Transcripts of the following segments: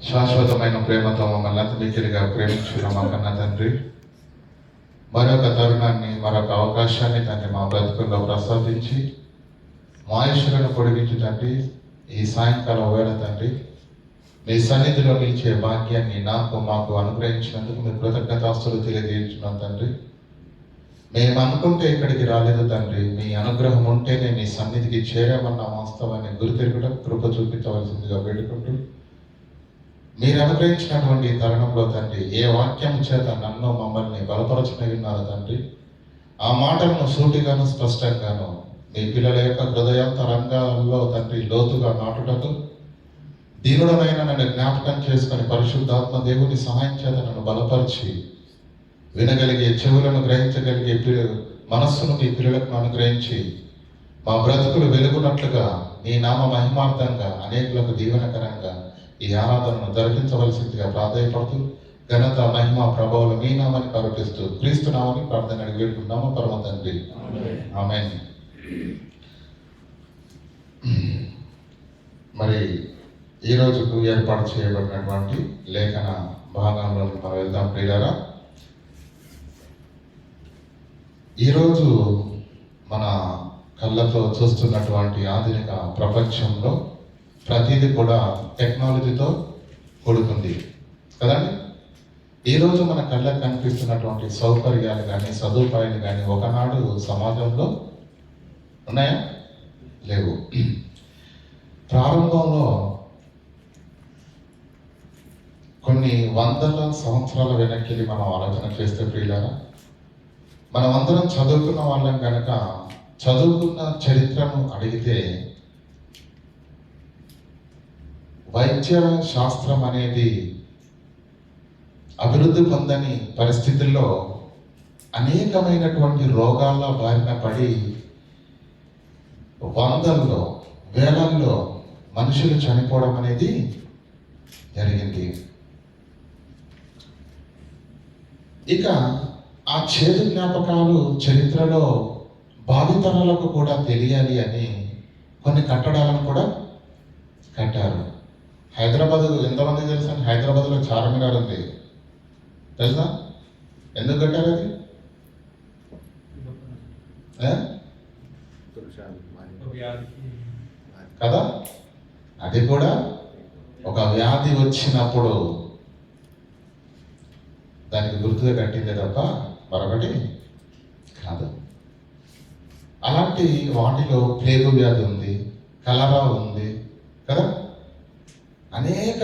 శాశ్వతమైన ప్రేమతో మమ్మల్ని అంత మిక్కిలిగా ప్రేమించిన మా కన్న తండ్రి, మరొక తరుణాన్ని, మరొక అవకాశాన్ని తండ్రి మా బ్రతుకుల్లో ప్రసాదించి మా ఆయుష్లను పొడిగించి తండ్రి, ఈ సాయంకాలం వేళ తండ్రి మీ సన్నిధిలో నిలిచే భాగ్యాన్ని మాకు అనుగ్రహించినందుకు మీ కృతజ్ఞతాస్తులు తెలియజేయించున్నాం తండ్రి. మేము అనుకుంటే ఇక్కడికి రాలేదు తండ్రి, మీ అనుగ్రహం ఉంటేనే మీ సన్నిధికి చేరామన్న వాస్తవాన్ని గుర్తెరగడం కృప చూపించవలసిందిగా వేడుకుంటూ, మీరు అనుగ్రహించినటువంటి తరుణంలో తండ్రి ఏ వాక్యం చేత నన్ను మమ్మల్ని బలపరచనన్నారు తండ్రి, ఆ మాటలను సూటిగాను స్పష్టంగాను మీ పిల్లల యొక్క హృదయాంతరంగాల్లో తండ్రి లోతుగా నాటుటకు దీనుడమైన నన్ను జ్ఞాపకం చేసుకొని పరిశుద్ధాత్మ దేవుని సహాయం చేత నన్ను బలపరిచి వినగలిగే చెవులను గ్రహించగలిగే మనస్సును మీ పిల్లలకు అనుగ్రహించి మా బ్రతుకులు వెలుగునట్లుగా నీ నామ మహిమార్థంగా అనేకులకు దీవెనకరంగా ఈ ఆరాధనను జరిపించవలసిందిగా ప్రాధాయపడుతూ ఘనత మహిమ ప్రభావాలు మీ నామాన్ని కరుటిస్తూ క్రీస్తు నామని ప్రార్థన అడిగి వేడుకుంటున్నాము పరమ తండ్రి, ఆమేన్. మరి ఈ రోజుకు ఏర్పాటు చేయబడినటువంటి లేఖన భాగంలో మనం వెళ్దాం ప్రియులారా. ఈరోజు మన కళ్ళతో చూస్తున్నటువంటి ఆధునిక ప్రపంచంలో ప్రతిదీ కూడా టెక్నాలజీతో కూడుకుంది కదండి. ఈరోజు మన కళ్ళకు కనిపిస్తున్నటువంటి సౌకర్యాలు కానీ సదుపాయాలు కానీ ఒకనాడు సమాజంలో ఉన్నాయా? లేవు. ప్రారంభంలో కొన్ని వందల సంవత్సరాల వెనక్కి మనం ఆలోచన చేస్తే ప్రియులారా, మనం అందరం చదువుకున్న వాళ్ళం కనుక చదువుకున్న చరిత్రను అడిగితే వైద్య శాస్త్రం అనేది అభివృద్ధి పొందని పరిస్థితుల్లో అనేకమైనటువంటి రోగాల బారిన పడి వందల్లో వేలల్లో మనుషులు చనిపోవడం అనేది జరిగింది. ఇక ఆ చేదు జ్ఞాపకాలు చరిత్రలో భావితరాలకు కూడా తెలియాలి అని కొన్ని కట్టడాలను కూడా కట్టారు. హైదరాబాద్ ఎంతమంది తెలుసా? హైదరాబాద్లో చార్మినార్ ఉంది తెలుసా? ఎందుకు కట్టారు అది? కదా, అది కూడా ఒక వ్యాధి వచ్చినప్పుడు దానికి గుర్తుగా కట్టిందే తప్ప మరొకటి కాదు. అలాంటి వాటిలో ప్లేగు వ్యాధి ఉంది, కలరా ఉంది కదా. అనేక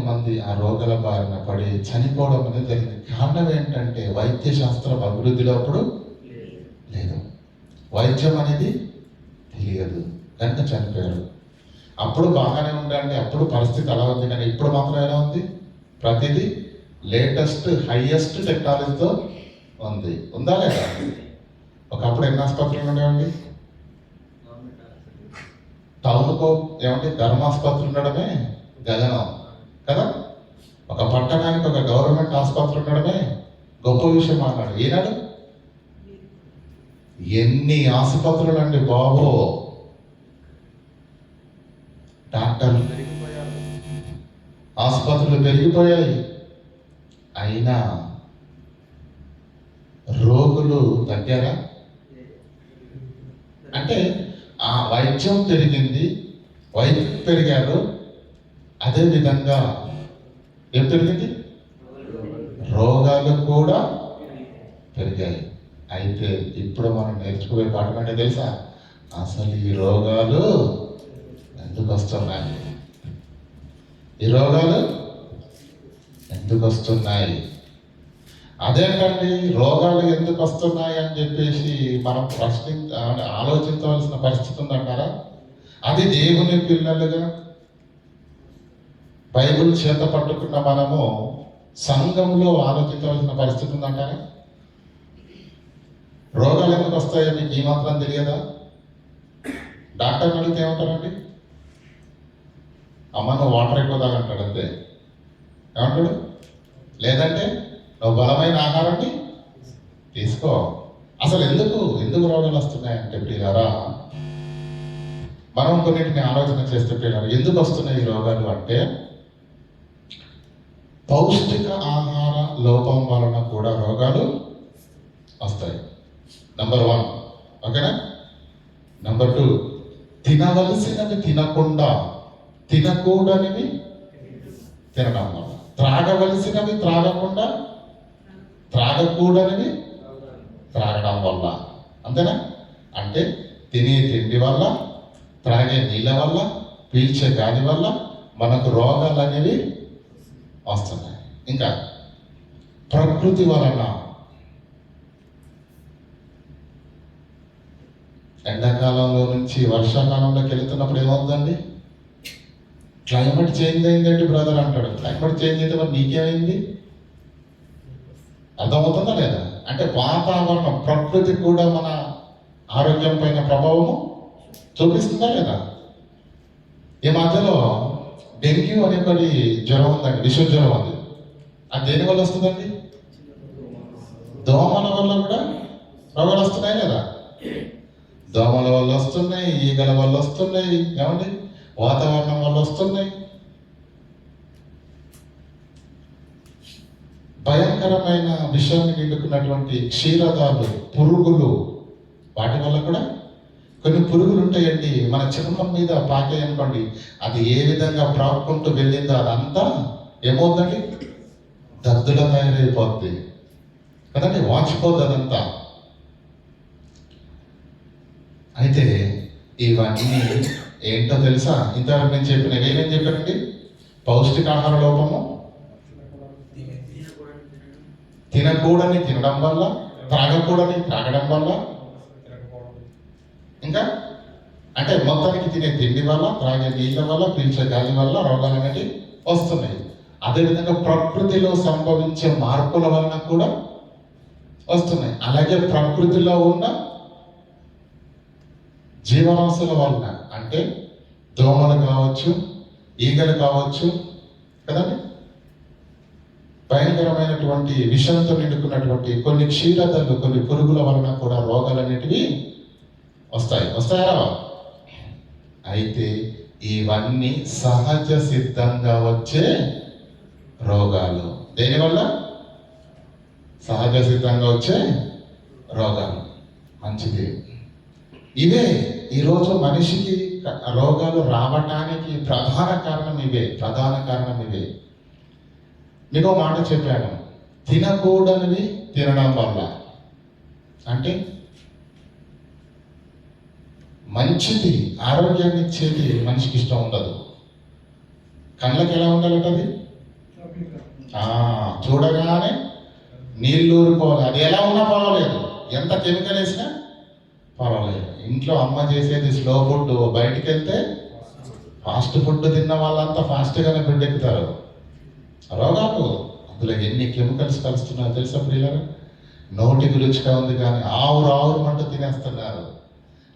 మంది ఆ రోగాల బారిన పడి చనిపోవడం అనేది జరిగింది. కారణం ఏంటంటే వైద్య శాస్త్రం అభివృద్ధిలో అప్పుడు లేదు, వైద్యం అనేది తెలియదు కనుక చనిపోయారు. అప్పుడు బాగానే ఉండండి, అప్పుడు పరిస్థితి అలా ఉంది. కానీ ఇప్పుడు మాత్రం ఎలా ఉంది? ప్రతిదీ లేటెస్ట్ హైయెస్ట్ టెక్నాలజీతో ఉంది. ఉందా లేదా? ఒకప్పుడు ఎన్ని ఆసుపత్రులు ఉండేవండి? టౌన్కో ఏమంటే ధర్మాసుపత్రి ఉండడమే గగనం కదా. ఒక పట్టణానికి ఒక గవర్నమెంట్ ఆసుపత్రి ఉండడమే గొప్ప విషయం అన్నాడు. ఈనాడు ఎన్ని ఆసుపత్రులు అండి బాబో! డాక్టర్లు పెరిగిపోయారు, ఆసుపత్రులు పెరిగిపోయాయి, అయినా రోగులు తగ్గారా? అంటే ఆ వైద్యం పెరిగింది, వైద్యం పెరిగారు, అదే విధంగా ఏం పెరిగింది? రోగాలు కూడా పెరిగాయి. అయితే ఇప్పుడు మనం నేర్చుకునే పాఠం అంటే తెలుసా? అసలు ఈ రోగాలు ఎందుకు వస్తున్నాయి? ఈ రోగాలు ఎందుకు వస్తున్నాయి? అదేంటండి రోగాలు ఎందుకు వస్తున్నాయి అని చెప్పేసి మనం ఆలోచించవలసిన పరిస్థితి ఉందంటారా? అది దేవుని పిల్లలుగా బైబిల్ చేత పట్టుకున్న మనము సంఘంలో ఆలోచించవలసిన పరిస్థితి ఉందంటారా? రోగాలు ఎందుకు వస్తాయో మీకు ఈ మాత్రం తెలియదా? డాక్టర్ని అడిగితే ఏమంటారండి? అమ్మ నువ్వు వాటర్ ఎక్కువ తాగంటాడు అంతే. ఏమంటాడు? లేదంటే నువ్వు బలమైన ఆహారాన్ని తీసుకో. అసలు ఎందుకు రోగాలు వస్తున్నాయంటే ప్రియులారా, మనం కొన్నిటిని ఆలోచన చేస్తే ప్రియులారా, ఎందుకు వస్తున్నాయి ఈ రోగాలు అంటే పౌష్టిక ఆహార లోపం వలన కూడా రోగాలు వస్తాయి. నంబర్ 1, ఓకేనా? నంబర్ 2, తినవలసినవి తినకుండా తినకూడనివి తినడం వల్ల, త్రాగవలసినవి త్రాగకుండా త్రాగకూడనివి త్రాగడం వల్ల. అంతేనా? అంటే తినే తిండి వల్ల, త్రాగే నీళ్ళ వల్ల, పీల్చే గాలి వల్ల మనకు రోగాలు అనేవి వస్తున్నాయి. ఇంకా ప్రకృతి వలన, ఎండాకాలంలో నుంచి వర్షాకాలంలోకి వెళుతున్నప్పుడు ఏమవుతుందండి? క్లైమేట్ చేంజ్ అయిందండి బ్రదర్ అంటాడు. క్లైమేట్ చేంజ్ అయితే మరి నీకేమైంది? అర్థమవుతుందా లేదా? అంటే వాతావరణం, ప్రకృతి కూడా మన ఆరోగ్యం పైన ప్రభావము చూపిస్తుందా లేదా? ఈ మధ్యలో డెంగ్యూ అనేటువంటి జ్వరం ఉందండి, విష జ్వరం అది. అది దేని వల్ల వస్తుందండి? దోమల వల్ల కూడా రోగాలు వస్తున్నాయి కదా. దోమల వల్ల వస్తున్నాయి, ఈగల వల్ల వస్తున్నాయి, ఏమండి వాతావరణం వల్ల వస్తున్నాయి. భయంకరమైన విషయాన్ని నిండుకున్నటువంటి క్షీరదాలు, పురుగులు, వాటి వల్ల కూడా కొన్ని పురుగులు ఉంటాయండి. మన చర్మం మీద పాకాయి అనుకోండి, అది ఏ విధంగా ప్రాక్కుంటూ వెళ్ళిందో అదంతా ఏమవుతుందండి? దద్దులా తయారైపోద్ది కదండి, వాచిపోద్ది అదంతా. అయితే ఇవన్నీ ఏంటో తెలుసా? ఇంతవరకు నేను చెప్పిన ఏమేం చెప్పానండి? పౌష్టికాహార లోపము, తినకూడని తినడం వల్ల, త్రాగకూడని త్రాగడం వల్ల, ఇంకా అంటే మొత్తానికి తినే తిండి వల్ల, త్రాగే నీళ్ళ వల్ల, పీల్చే గాలి వల్ల రోగాలు అనేవి వస్తున్నాయి. అదేవిధంగా ప్రకృతిలో సంభవించే మార్పుల వలన కూడా వస్తున్నాయి. అలాగే ప్రకృతిలో ఉన్న జీవరాశుల వలన, అంటే దోమలు కావచ్చు, ఈగలు కావచ్చు కదండి, భయంకరమైనటువంటి విషంతో నిండుకున్నటువంటి కొన్ని క్షీరదలు, కొన్ని పురుగుల వలన కూడా రోగాలు అనేటివి వస్తాయా? అయితే ఇవన్నీ సహజ సిద్ధంగా వచ్చే రోగాలు. దేనివల్ల? సహజ సిద్ధంగా వచ్చే రోగాలు. మంచిది. ఇవే ఈరోజు మనిషికి రోగాలు రావటానికి ప్రధాన కారణం ఇవే. మీకు మాట చెప్పాను, తినకూడనివి తినడం వల్ల. అంటే మంచిది, ఆరోగ్యాన్ని ఇచ్చేది మనిషికి ఇష్టం ఉండదు. కళ్ళకి ఎలా ఉండాలట అది? చూడగానే నీళ్ళు ఊరిపోవాలి. అది ఎలా ఉన్నా పర్వాలేదు, ఎంత కెమికల్ వేసినా పర్వాలేదు. ఇంట్లో అమ్మ చేసేది స్లో ఫుడ్, బయటికి వెళ్తే ఫాస్ట్ ఫుడ్ తిన్న వాళ్ళంతా ఫాస్ట్గానే బిడ్డెక్కుతారు. రోగాలు అందులో ఎన్ని కెమికల్స్ కలుస్తున్నారో తెలుసా ప్రియులారా? నోటికి రుచిగా ఉంది కానీ ఆవురు తినేస్తున్నారు.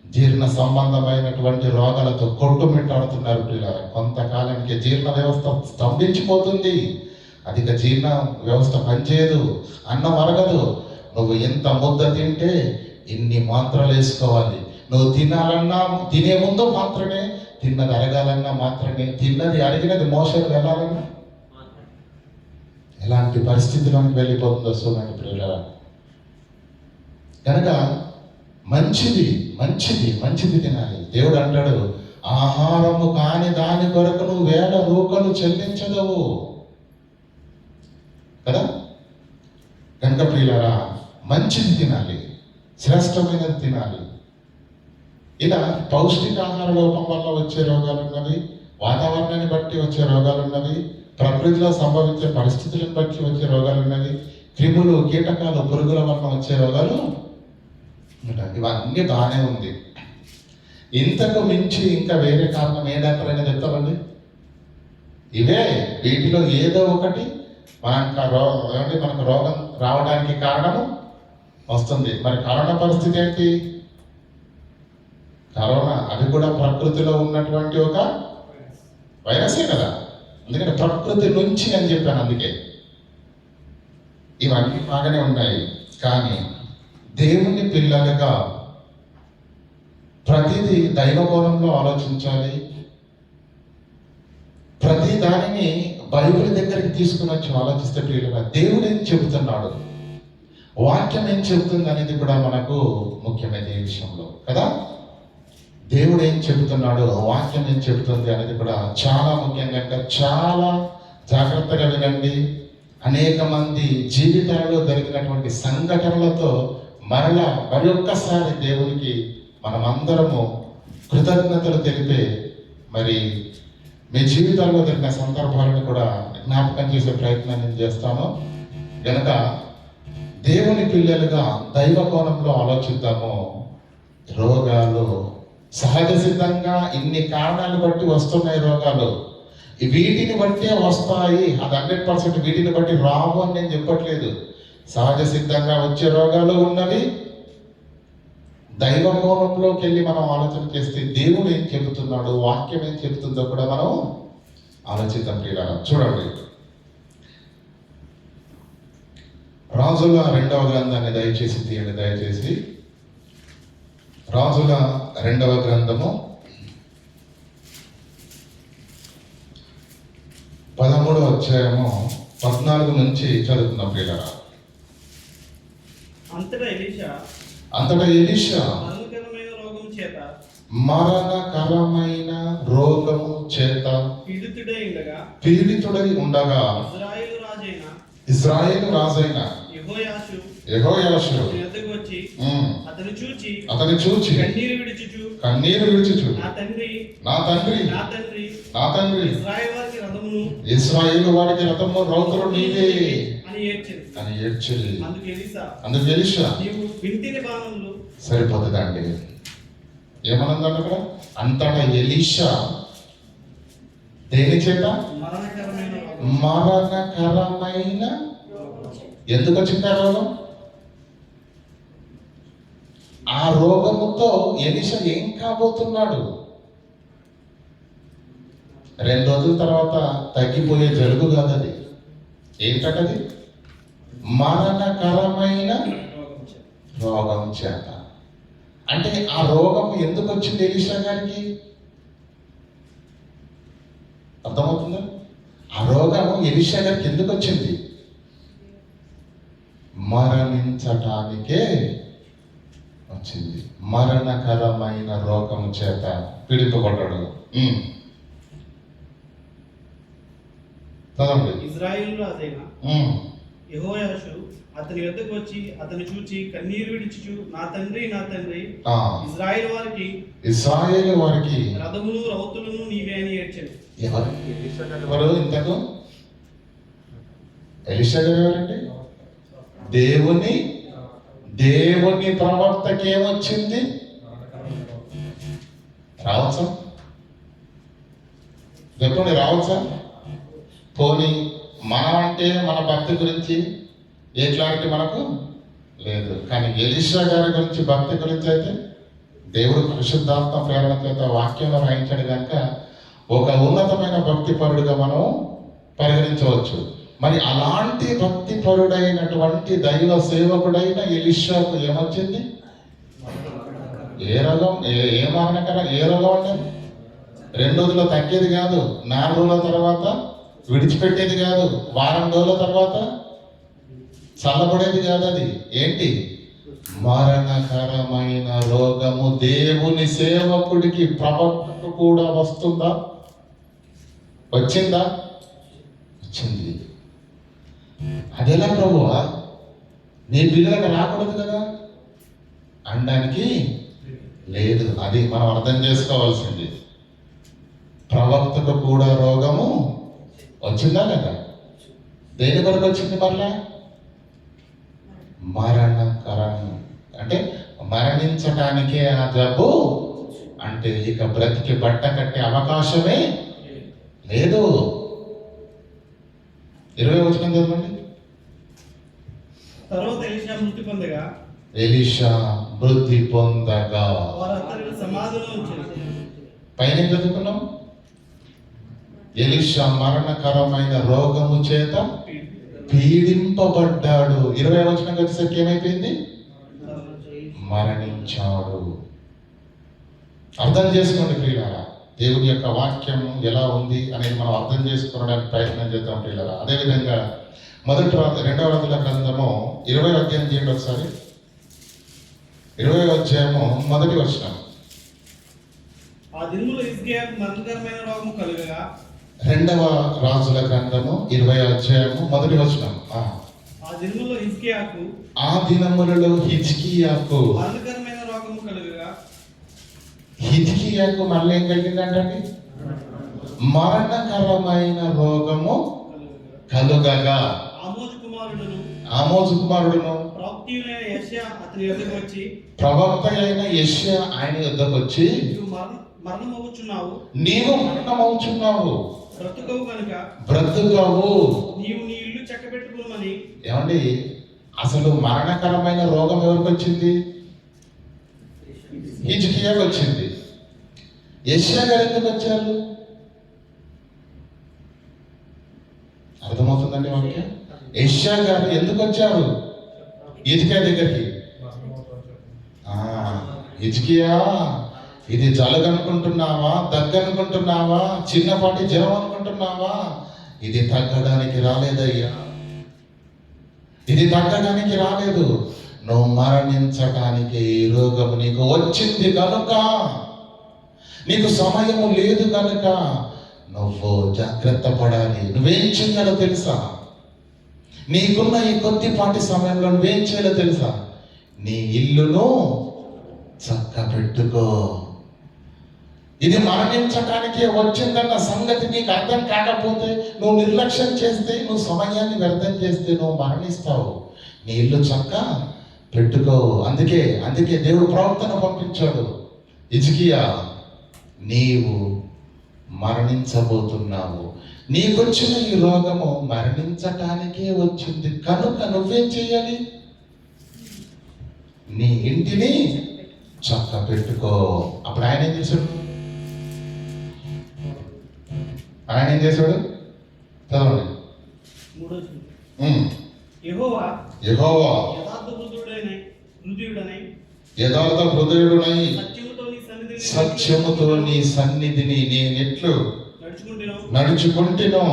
జీర్ణ సంబంధమైనటువంటి రోగాలతో కొట్టుమిట్టాడుతున్నారు ప్రియులారా. కొంతకాలానికి జీర్ణ వ్యవస్థ స్తంభించిపోతుంది. అధిక జీర్ణ వ్యవస్థ పనిచేయదు, అన్నం అరగదు. నువ్వు ఎంత ముద్ద తింటే ఇన్ని మాత్రలు వేసుకోవాలి. నువ్వు తినాలన్నా తినే ముందు మాత్రమే, తిన్నది అరగాలన్నా మాత్రమే, తిన్నది అరిగినది మోషన్ వెళ్ళాలన్నా ఎలాంటి పరిస్థితిలోకి వెళ్ళిపోతుందో చూడండి ప్రియులారా. కనుక మంచిది తినాలి. దేవుడు అంటాడు, ఆహారము కాని దాని కొరకు నువ్వు 1000 రూకలు చెల్లించదవు కదా. కనుక ప్రియులారా, మంచిది తినాలి, శ్రేష్టమైనది తినాలి. ఇలా పౌష్టికాహార లోపం వల్ల వచ్చే రోగాలు ఉన్నవి, వాతావరణాన్ని బట్టి వచ్చే రోగాలు ఉన్నవి, ప్రకృతిలో సంభవించే పరిస్థితులను బట్టి వచ్చే రోగాలు ఉన్నవి, క్రిములు, కీటకాలు, పురుగుల వల్ల వచ్చే రోగాలు. ఇవన్నీ బాగానే ఉంది. ఇంతకు మించి ఇంకా వేరే కారణం ఏ డాక్టర్ అయినా చెప్తారండి? ఇవే, వీటిలో ఏదో ఒకటి మనకు రోగం రావడానికి కారణము వస్తుంది. మరి కరోనా పరిస్థితి ఏంటి? కరోనా అది కూడా ప్రకృతిలో ఉన్నటువంటి ఒక వైరసే కదా. ఎందుకంటే ప్రకృతి నుంచి అని చెప్పాను. అందుకే ఇవన్నీ బాగానే ఉన్నాయి. కానీ దేవుని పిల్లలుగా ప్రతిదీ దైవ కోణంలో ఆలోచించాలి. ప్రతి దానిని బైబిల్ దగ్గరికి తీసుకుని వచ్చి ఆలోచిస్తే ప్రియులుగా దేవుడు ఏం చెబుతున్నాడు, వాక్యం ఏం చెబుతుంది అనేది కూడా మనకు ముఖ్యమైన ఈ విషయంలో కదా. దేవుడు ఏం చెబుతున్నాడు, వాక్యం ఏం చెబుతుంది అనేది కూడా చాలా ముఖ్యంగా, చాలా జాగ్రత్తగా వినండి. అనేక మంది జీవితాల్లో జరిగినటువంటి సంఘటనలతో మరి ఒక్కసారి దేవునికి మనమందరము కృతజ్ఞతలు తెలిపే మరి మీ జీవితాల్లో జరిగిన సందర్భాలను కూడా జ్ఞాపకం చేసే ప్రయత్నం నేను చేస్తాను. కనుక దేవుని పిల్లలుగా దైవ కోణంలో ఆలోచిద్దాము. రోగాలు సహజ సిద్ధంగా ఇన్ని కారణాలు బట్టి వస్తున్నాయి రోగాలు, వీటిని బట్టే వస్తాయి, అది 100% వీటిని బట్టి రావు అని నేను చెప్పట్లేదు. సహజ సిద్ధంగా వచ్చే రోగాలు ఉన్నవి. దైవ కోణంలోకి వెళ్ళి మనం ఆలోచన చేస్తే దేవుడు ఏం చెబుతున్నాడు, వాక్యం ఏం చెబుతుందో కూడా మనం ఆలోచిద్దాం ప్రియులారా. చూడండి, రాజుల 2వ గ్రంథాన్ని దయచేసి తీయండి. దయచేసి రాజుల 2వ గ్రంథము 13వ అధ్యాయము 14 నుంచి చదువుతున్నాం ప్రియులారా. అంతటా ఎలీషా మరణకరమైన రోగము చేత పీడితుడై ఉండగా ఇశ్రాయేలు రాజైన యెహోయాషు అతని చూచి కన్నీరు విడుచుచు నా తండ్రి ఇశ్రాయేలు వారికి రథము రౌతులు నీవే అని ఏడ్చింది. అందుకు ఎలీషా సరిపోతుందండి. ఏమన్నదండి అక్కడ? అంతటా ఎలీషా దేని చేత? మరణకరమైన. ఎందుకు వచ్చింది ఆ రోగం? ఆ రోగముతో ఎలీషా ఏం కాబోతున్నాడు? 2 రోజుల తర్వాత తగ్గిపోయే జలుబు కాదు అది. ఏంటది? మరణకరమైన రోగం చేత. అంటే ఆ రోగం ఎందుకు వచ్చింది ఎలీషా గారికి? అర్థమవుతుందా? ఆ రోగం ఎలీషా గారికి ఎందుకు వచ్చింది? మరణించటానికే వచ్చింది. మరణకరమైన రోగం చేత పీడింపబడ్డాడు. ఇశ్రాయేలు రాజైన యెహోయాషు అతని వద్దకు వచ్చి అతను చూచి కన్నీరు విడిచుచు నా తండ్రి ఇశ్రాయేలు వారికి రథములు రౌతులను నీవే అని ఏడ్చాడు. ఎవరు ఇంతకు? ఎలీషా గారు ఎవరండి? దేవుని ప్రవక్తకి ఏమొచ్చింది? రావచ్చా? చెప్పండి, రావచ్చా? పోనీ మనం అంటే మన భక్తి గురించి ఏ క్లారిటీ మనకు లేదు. కానీ ఎలీషా గారి గురించి, భక్తి గురించి అయితే దేవుడు పరిశుద్ధాత్మ ప్రేరణ చేత వాక్యంలో రాయించాడు కనుక ఒక ఉన్నతమైన భక్తి పరుడుగా మనం పరిగణించవచ్చు. మరి అలాంటి భక్తి పరుడైనటువంటి దైవ సేవకుడైన ఎలీషాకు ఏమొచ్చింది? ఏ రోగం? ఏ రోగం అంటే 2 రోజుల్లో తగ్గేది కాదు, 4 రోజుల తర్వాత విడిచిపెట్టేది కాదు, వారం రోజుల తర్వాత చల్లబడేది కాదు. అది ఏంటి? మరణకరమైన రోగము. దేవుని సేవకుడికి, ప్రవక్తకు కూడా వస్తుందా? వచ్చిందా? వచ్చింది. అదెలా ప్రభువా? నీ పిల్లలకు రాకూడదు కదా అనడానికి లేదు. అది మనం అర్థం చేసుకోవాల్సింది. ప్రవక్తకు కూడా రోగము వచ్చిందా లేదా? దేని కొరకు వచ్చింది? మరలా మరణకరం అంటే మరణించటానికే ఆ జబ్బు. అంటే ఇక బ్రతికి బట్ట కట్టే అవకాశమే లేదు. 20వ వచనం చదవండి. తరువాత ఎలీషా మృతి పొందగా పైన చదువుకున్నాం. ఎలీషా మరణకరమైన రోగము చేత పీడింపబడ్డాడు. 20వ వచనం వచ్చేసరికి ఏమైపోయింది? మరణించాడు. అర్థం చేసుకోండి ప్రియులారా, దేవుని యొక్క వాక్యం ఎలా ఉంది అనేది మనం అర్థం చేసుకోవడానికి ప్రయత్నం చేద్దాం పిల్లలు. అదేవిధంగా రెండవ రాజుల గ్రంథము 20వ అధ్యాయం చేయండి ఒకసారి. 20వ అధ్యాయము 1వ వచనం. ఆ దినములో హిజ్కియాకు మరణకరమైన రోగము కలుగగా. రెండవ రాజుల గ్రంథము 20వ అధ్యాయము 1వ వచనం. ఆ దినములో హిజ్కియాకు, ఆ దినములలో హిజ్కియాకు మరణకరమైన రోగము కలుగగా. హిజ్కియాకు మళ్ళీ ఏం కలిగిందంటండి? మరణకరమైన రోగము కలుగగా. ఆమోజు కుమారుడును ప్రవక్త అయిన యెషయా ఆయన యొద్దకు వచ్చి, నీవు మరణమవుచున్నావు, బ్రతుకవు. ఏమండి, అసలు మరణకరమైన రోగం ఎవరికి వచ్చింది? హిజ్కియాకు వచ్చింది. యెషయా గారు ఎందుకు వచ్చారు? అర్థమవుతుందండి వాక్యం? యెషయా గారు ఎందుకు వచ్చారు హిజ్కియా దగ్గరికి? హిజ్కియా, ఇది జలుగు అనుకుంటున్నావా, దగ్గు అనుకుంటున్నావా, చిన్నపాటి జ్వరం అనుకుంటున్నావా? ఇది తగ్గడానికి రాలేదయ్యా, ఇది తగ్గడానికి రాలేదు. నువ్వు మరణించటానికి ఈ రోగము నీకు వచ్చింది కనుక, నీకు సమయము లేదు కనుక నువ్వు జాగ్రత్త పడాలి. నువ్వేం చేయాలో తెలుసా? నీకున్న ఈ కొద్దిపాటి సమయంలో నువ్వేం చేయాలో తెలుసా? నీ ఇల్లును చక్క పెట్టుకో. ఇది మరణించటానికే వచ్చిందన్న సంగతి నీకు అర్థం కాకపోతే, నువ్వు నిర్లక్ష్యం చేస్తే, నువ్వు సమయాన్ని వ్యర్థం చేస్తే నువ్వు మరణిస్తావు. నీ ఇల్లు చక్క పెట్టుకో. అందుకే దేవుడు ప్రవక్తను పంపించాడు. హిజ్కియా, నీవు మరణించబోతున్నావు. నీకొచ్చిన ఈ రోగము మరణించటానికే వచ్చింది కనుక నువ్వేం చేయాలి? నీ ఇంటిని చక్క పెట్టుకో. అప్పుడు ఆయన ఏం చేశాడు? చదవండి. యెహోవా యథార్థ హృదయుడునై సత్యముతో నీ సన్నిధిని నేనెట్లు నడుచుకుంటునో,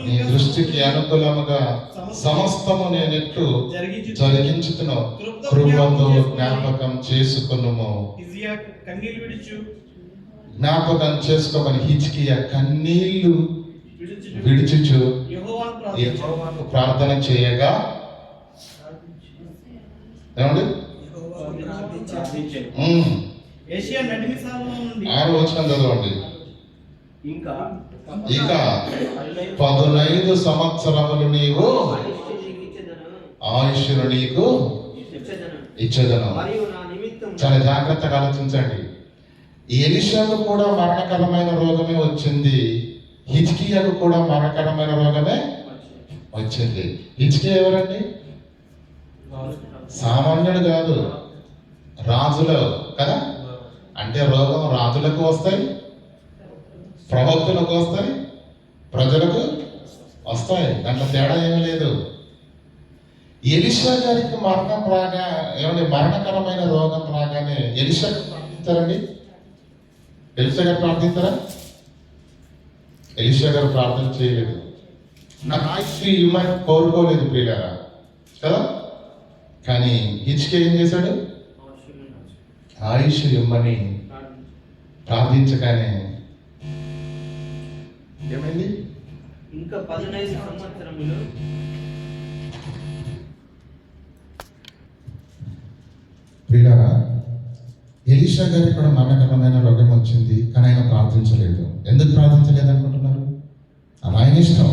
నీ దృష్టికి అనుకూలముగా సమస్తము నేనెట్లు జరిగించుతునో కృపతో జ్ఞాపకం చేసుకునుము. జ్ఞాపకం చేసుకోమని హిజ్కియా కన్నీళ్లు విడుచుచు యెహోవాను ప్రార్థన చేయగా, ఏమండి? 6వ వచనం చదవండి. ఇంకా 15 సంవత్సరములు నీవు ఆయుష్ను నీకు ఇచ్చేదను. చాలా జాగ్రత్తగా ఆలోచించండి. ఎలీషాకు కూడా మరణకరమైన రోగమే వచ్చింది, హిజ్కియాకు కూడా మరణకరమైన రోగమే వచ్చింది. హిజ్కియా ఎవరండి? సామాన్యుడు కాదు, రాజులు కదా. అంటే రోగం రాజులకు వస్తాయి, ప్రవక్తులకు వస్తాయి, ప్రజలకు వస్తాయి. దాంట్లో తేడా ఏమీ లేదు. ఎలీషా గారికి మరణం రాగా, మరణకరమైన రోగం రాగానే ఎలీషా ప్రార్థించారండి? ఎలీషా గారు ప్రార్థించారా? ఎలీషా గారు ప్రార్థన చేయలేదు. నాకు ఆయుష్ ఇమ్మని కోరుకోలేదు ప్రియులారా కదా. కానీ హిజ్కియా ఏం చేశాడు? ఆయుష్ ఇమ్మని ప్రార్థించగానే ఏమైంది? ఇంకా 15 సంవత్సరములు ప్రియులారా, ఎలీషా గారికి కూడా మరణకరమైన రోగం వచ్చింది, కానీ ఆయన ప్రార్థించలేదు. ఎందుకు ప్రార్థించలేదు అనుకుంటున్నారు? అది ఆయన ఇష్టం.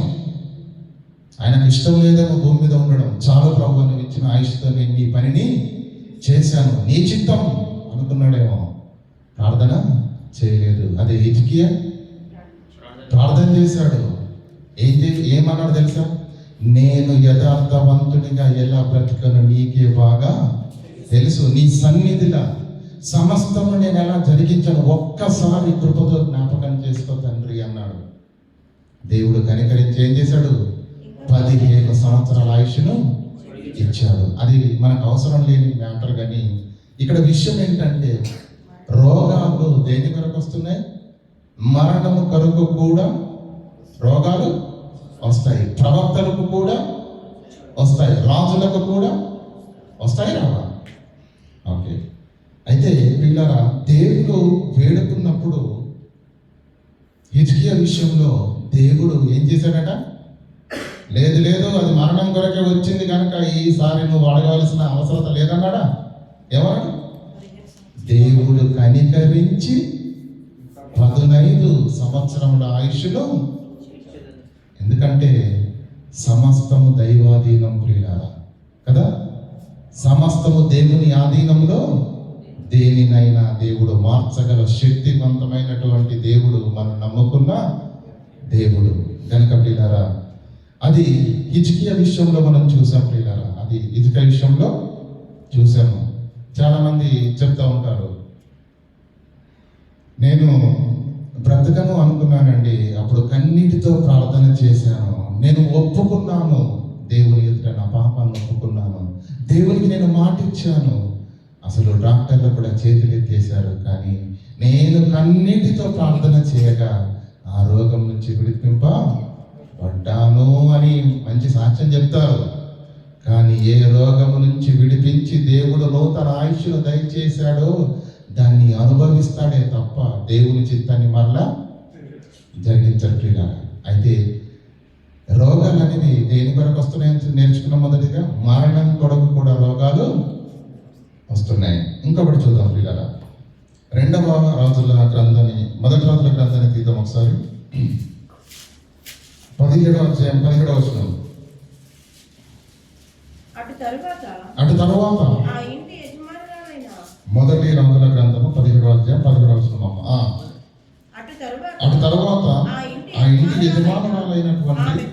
ఆయనకు ఇష్టం లేదేమో భూమి మీద ఉండడం. చాలు ప్రభువు, నువ్వు ఇచ్చిన ఆయుష్తో నేను నీ పనిని చేశాను, నీ చిత్తం అనుకున్నాడేమో. ప్రార్థన చేయలేదు. అదే హిజ్కియా ప్రార్థన చేశాడు. ఏమన్నాడు తెలుసా? నేను యథార్థవంతునిగా ఎలా బ్రతికను నీకే బాగా తెలుసు, నీ సన్నిధిలో సమస్తము నేను ఎలా జరిగించాను, ఒక్కసారి కృపతో జ్ఞాపకం చేసుకో తండ్రి అన్నాడు. దేవుడు కనికరించి ఏం చేశాడు? 15 సంవత్సరాల ఆయుష్ను ఇచ్చాడు. అది మనకు అవసరం లేని మ్యాటర్. కానీ ఇక్కడ విషయం ఏంటంటే, రోగాలు దేని కొరకు వస్తున్నాయి? మరణము కొరకు కూడా రోగాలు వస్తాయి, ప్రవక్తలకు కూడా వస్తాయి, రాజులకు కూడా వస్తాయి, రావా? ఓకే. అయితే వీళ్ళ దేవుడు వేడుకున్నప్పుడు హిజ్కియా విషయంలో దేవుడు ఏం చేశాడట? లేదు లేదు, అది మరణం కొరకే వచ్చింది కనుక ఈసారి నువ్వు అడగవలసిన అవసరత లేదన్నాడా? ఎవరు? దేవుడు కనికరించి 15 సంవత్సరముల ఆయుష్లో, ఎందుకంటే సమస్తము దైవాధీనం ప్రియులారా కదా, సమస్తము దేవుని ఆధీనంలో దేనినైనా దేవుడు మార్చగల శక్తివంతమైనటువంటి దేవుడు, మనం నమ్ముకున్న దేవుడు కనుక ప్రియులారా, అది హిజ్కియా విషయంలో మనం చూసాం ప్రియులారా, అది హిజ్కియా విషయంలో చూసాము. చాలా మంది చెప్తా ఉంటారు, నేను బ్రతకను అనుకున్నానండి, అప్పుడు కన్నీటితో ప్రార్థన చేశాను, నేను ఒప్పుకున్నాను, దేవుని ఎదుట నా పాపాన్ని ఒప్పుకున్నాను, దేవునికి నేను మాట ఇచ్చాను, అసలు డాక్టర్లు కూడా చేతులు ఎత్తేశారు, కానీ నేను కన్నీటితో ప్రార్థన చేయగా ఆ రోగం నుంచి విడిపింపబడ్డాను అని మంచి సాక్ష్యం చెప్తారు. కానీ ఏ రోగం నుంచి విడిపించి దేవుడు నూతన ఆయుష్ను దయచేశాడో దాన్ని అనుభవిస్తాడే తప్ప దేవుని చిత్తాన్ని మరలా జరిగించట్లేదు. అయితే రోగాలు అనేది దేని కొరకు వస్తున్నాయని నేర్చుకున్నాం. మొదటిగా మరణం కొరకు కూడా రోగాలు వస్తున్నాయి. ఇంకొకటి చూద్దాం పిల్లల, 2వ రాజుల గ్రంథాన్ని, మొదటి రాజుల గ్రంథాన్ని తీద్దాం ఒకసారి. 17వ అధ్యాయం 17వ వచనం. అటు తరువాత మొదటి రాజుల గ్రంథము 17వ అధ్యాయం 17వ వచనం. అటు తరువాత ఆ ఇంటి యజమానురాలైనటువంటి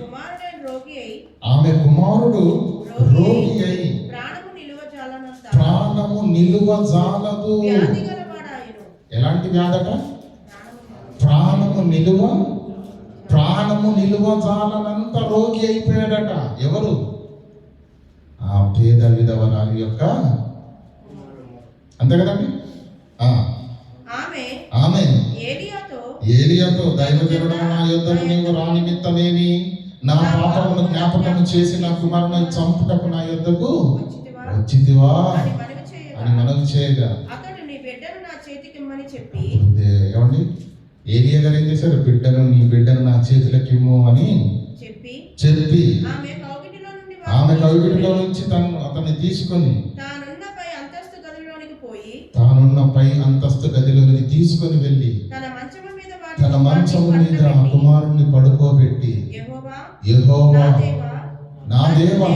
ఆమె కుమారుడు రోగి అయి ప్రాణము నిలువజాలదు. ఎలాంటి వ్యాధట? ప్రాణము నిలువజాలనంత రోగి అయిపోయాడట. ఎవరు? ఆ పేద విధవరాలి యొక్క, అంతే కదండి. ఆమె ఏలియాతో దైవజనుడా, నా యొద్దకు నీవు రా నిమిత్తమేమి, నా పాపమును జ్ఞాపకము చేసి నా కుమారుని చంపుటకు నా యొద్దకు వచ్చితివా అని మనవి చేయగా, ఏమండి ఏలియా గారు ఏం చేశారు? నీ బిడ్డను నా చేతులకి ఇమ్ము అని చెప్పి ఆమె కవిటిలో నుంచి అతన్ని తీసుకొని తానున్న పై అంతస్తు గదిలోనికి తీసుకొని వెళ్ళి తన మంచము మీద కుమారుణ్ణి పడుకోబెట్టి, యెహోవా నా దేవా,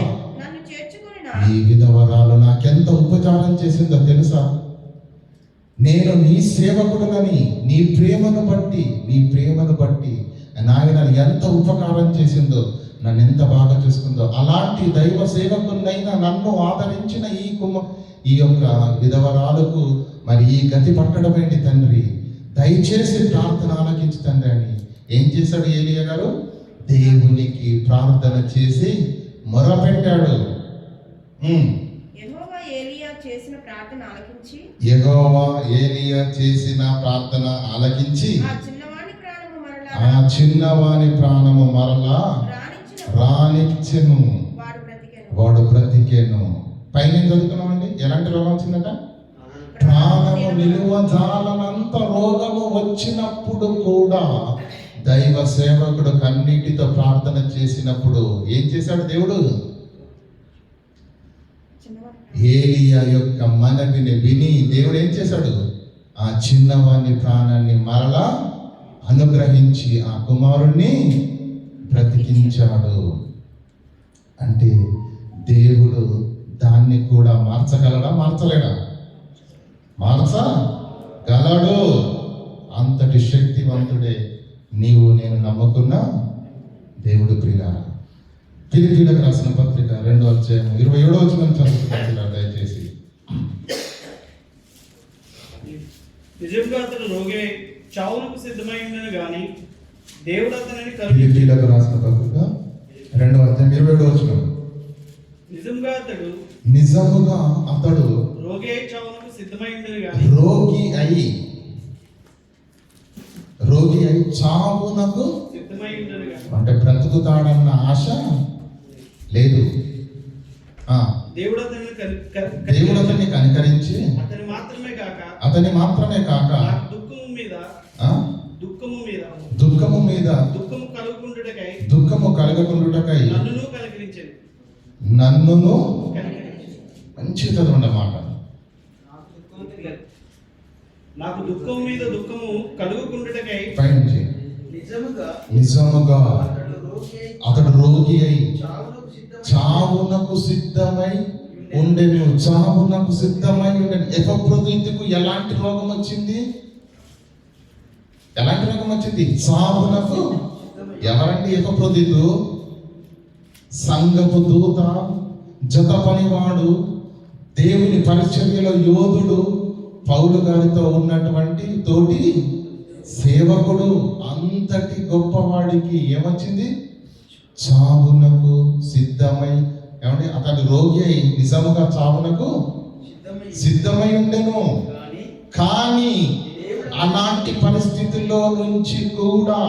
ఈ విధవరాలు నాకెంత ఉపచారం చేసిందో తెలుసా? నేను నీ సేవకుడునని నీ ప్రేమను బట్టి నాయన ఎంత ఉపకారం చేసిందో, నన్ను ఎంత బాగా చూసుకుందో. అలాంటి దైవ సేవకున్నైనా నన్ను ఆదరించిన ఈ యొక్క విధవరాలకు మరి ఈ గతి పట్టడం ఏంటి తండ్రి? దయచేసి ప్రార్థన ఆలకించు తండ్రి అని ఏం చేశాడు ఏలియా గారు? దేవునికి ప్రార్థన చేసి మొరపెట్టాడు. యెహోవా ఏలియా చేసిన ప్రార్థన ఆలకించి ఆ చిన్నవాని ప్రాణము మరలా రానిచ్చెను, వాడు బ్రతికెను. పైన చదువుకున్నామండి, ఎలాంటి రోగం వచ్చిందట? ప్రాణము నిలువజాలనంత రోగము వచ్చినప్పుడు కూడా దైవ సేవకుడు కన్నీటితో ప్రార్థన చేసినప్పుడు ఏం చేశాడు దేవుడు? ఏలియా యొక్క మనవిని విని దేవుడు ఏం చేశాడు? ఆ చిన్నవాని ప్రాణాన్ని మరలా అనుగ్రహించి ఆ కుమారుణ్ణి బ్రతికించాడు. అంటే దేవుడు దాన్ని కూడా మార్చగలడా? మార్చలేడా? మార్చగలడు. అంతటి శక్తివంతుడే నీవు నేను నమ్ముకున్న దేవుడు. ప్రియులారా, ఫిలిప్పీయులకు రాసిన పత్రిక 2వ అధ్యాయం 27వ వచనం చదువుతున్నారు దయచేసి. నిజంగా అతను రోగి చావునకు సిద్ధమైందని గాని దేవుడు అతనిని ఫిలిప్పీయులకు రాసిన పత్రిక 2వ అధ్యాయం 27వ వచనం. నిజముగా అతడు రోగి అయి చావునకు సిద్ధమైందని గాని రోగి అయి చావునకు సిద్ధమై ఉండనుగా. అంటే బ్రతుకుతాడన్న ఆశ లేదు. దేవుడు అతన్ని దేవుడు అతన్ని కనికరించి అతని మాత్రమే కాక నాకు దుఃఖము మీద దుఃఖము కలుగుకుండుటకై నన్నును మంచి చదవండి మాట. నాకు దుఃఖము మీద దుఃఖము కలుగుకుండుటకై పైనుంచి నిజముగా అతడు రోగి అయి చావునకు సిద్ధమై ఉండెను. చావునకు సిద్ధమై ఉండెను. ఎపఫ్రోదితుకు ఎలాంటి రోగం వచ్చింది? ఎలాంటి రోగం వచ్చింది? చావునకు. ఎవరండి ఎపఫ్రోదితు? సంఘపు దూత, జత పనివాడు, దేవుని పరిచర్యలో యోధుడు, పౌలు గారితో ఉన్నటువంటి తోటి సేవకుడు. అంతటి గొప్పవాడికి ఏమొచ్చింది? చావునకు సిద్ధమై. ఏమంటే అతడు రోగి అయి నిజముగా చావునకు సిద్ధమై ఉండెను. కానీ అలాంటి పరిస్థితుల్లో నుంచి కూడా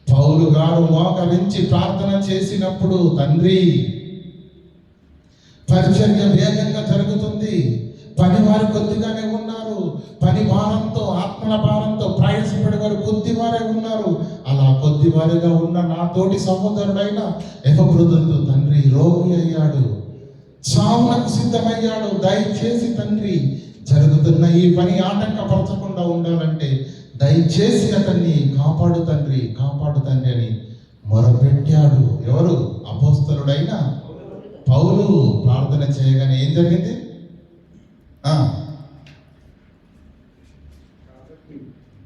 పౌలు గారు మోకరించి ప్రార్థన చేసినప్పుడు, తండ్రి పరిచర్య వేగంగా జరుగుతుంది, పని వారు కొద్దిగానే ఉన్నారు, పని భారంతో ఆత్మల భారంతో ప్రయాసపడే వారు కొద్దివారే ఉన్నారు. అలా కొద్దివారిగా ఉన్న నా తోటి సహోదరుడైన ఎపఫ్రోదితు తండ్రి రోగి అయ్యాడు, చావునకు సిద్ధమయ్యాడు. దయచేసి తండ్రి జరుగుతున్న ఈ పని ఆటంకపరచకుండా ఉండాలంటే దయచేసి అతన్ని కాపాడు తండ్రి, కాపాడు తండ్రి అని మొరపెట్టాడు. ఎవరు? అపోస్తలుడైన పౌలు ప్రార్థన చేయగానే ఏం జరిగింది?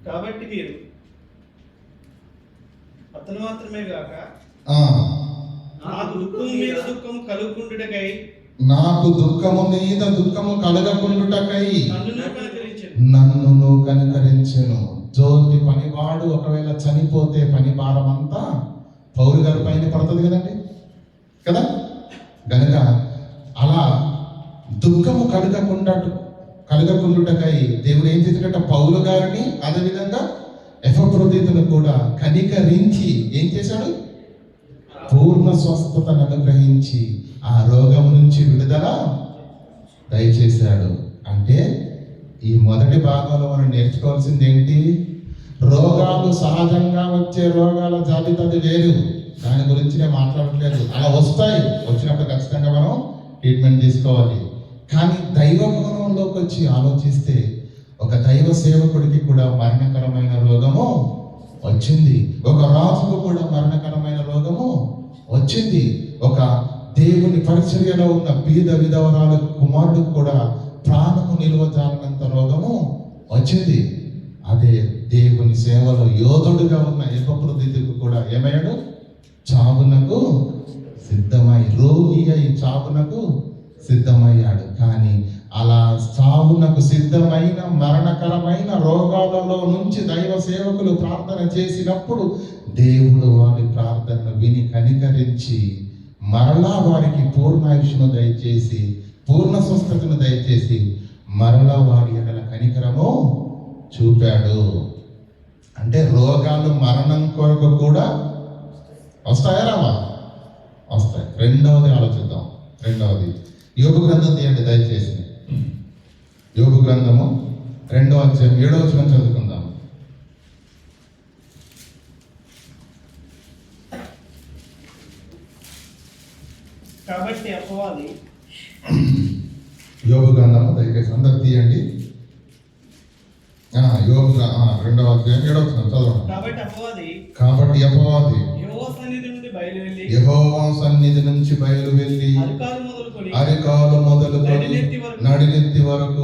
కాబట్టి మీరు అతను మాత్రమే కాక నాకు దుఃఖము మీద దుఃఖము కలుగుకుండుటకై నన్ను కనికరించెను. జోలి పనివాడు ఒకవేళ చనిపోతే పని భారం అంతా పౌలు గారి పైన పడుతుంది కదండి, కదా? గనుక అలా దుఃఖము కలగకుండుటకై దేవుడు ఏం చేశాడట? పౌలు గారిని అదేవిధంగా ఎపఫ్రోదితును కూడా కనికరించి ఏం చేశాడు? పూర్ణ స్వస్థతను అనుగ్రహించి ఆ రోగం నుంచి విడుదల దయచేశాడు. అంటే ఈ మొదటి భాగంలో మనం నేర్చుకోవాల్సింది ఏంటి? రోగాలు సహజంగా వచ్చే రోగాల జాబితాది వేరు, దాని గురించి నేను మాట్లాడట్లేదు. అలా వస్తాయి, వచ్చినప్పుడు ఖచ్చితంగా మనం ట్రీట్మెంట్ తీసుకోవాలి. కానీ దైవ భవనంలోకి వచ్చి ఆలోచిస్తే ఒక దైవ సేవకుడికి కూడా మరణకరమైన రోగము వచ్చింది, ఒక రాజుకు కూడా మరణకరమైన రోగము వచ్చింది, ఒక దేవుని పరిచర్యలో ఉన్న బీద విధవరాల కుమారుడికి కూడా ప్రాణము నిలువజాలనంత రోగము వచ్చింది. అదే దేవుని సేవలో యోధుడుగా ఉన్న ఎపఫ్రోదితుకు కూడా ఏమయ్యాడు? చావునకు సిద్ధమై, రోగి అయి చావునకు సిద్ధమయ్యాడు. కానీ అలా చావునకు సిద్ధమైన మరణకరమైన రోగాలలో నుంచి దైవ సేవకులు ప్రార్థన చేసినప్పుడు దేవుడు వారి ప్రార్థనను విని కనికరించి మరలా వారికి పూర్ణాయుష్ను దయచేసి, పూర్ణ స్వస్థతను దయచేసి మరలా వారి ఎడల కనికరము చూపాడు. అంటే రోగాలు మరణం కొరకు కూడా వస్తాయా రావా? వస్తాయి. రెండవది ఆలోచిద్దాం. రెండవది యోబు గ్రంథం తీయండి దయచేసి. యోబు గ్రంథము 2వ అధ్యాయం 7వ వచనం చదువుకుందాం. కాబట్టి అపవాది, యోబు గ్రంథము దయచేసి అందరు తీయండి. యోబు 2వ అధ్యాయం 7వ వచనం చదవండి. కాబట్టి అపవాది యెహోవా సన్నిధి నుంచి బయలు వెళ్ళి అరికాలు మొదలుకొని నడినెత్తి వరకు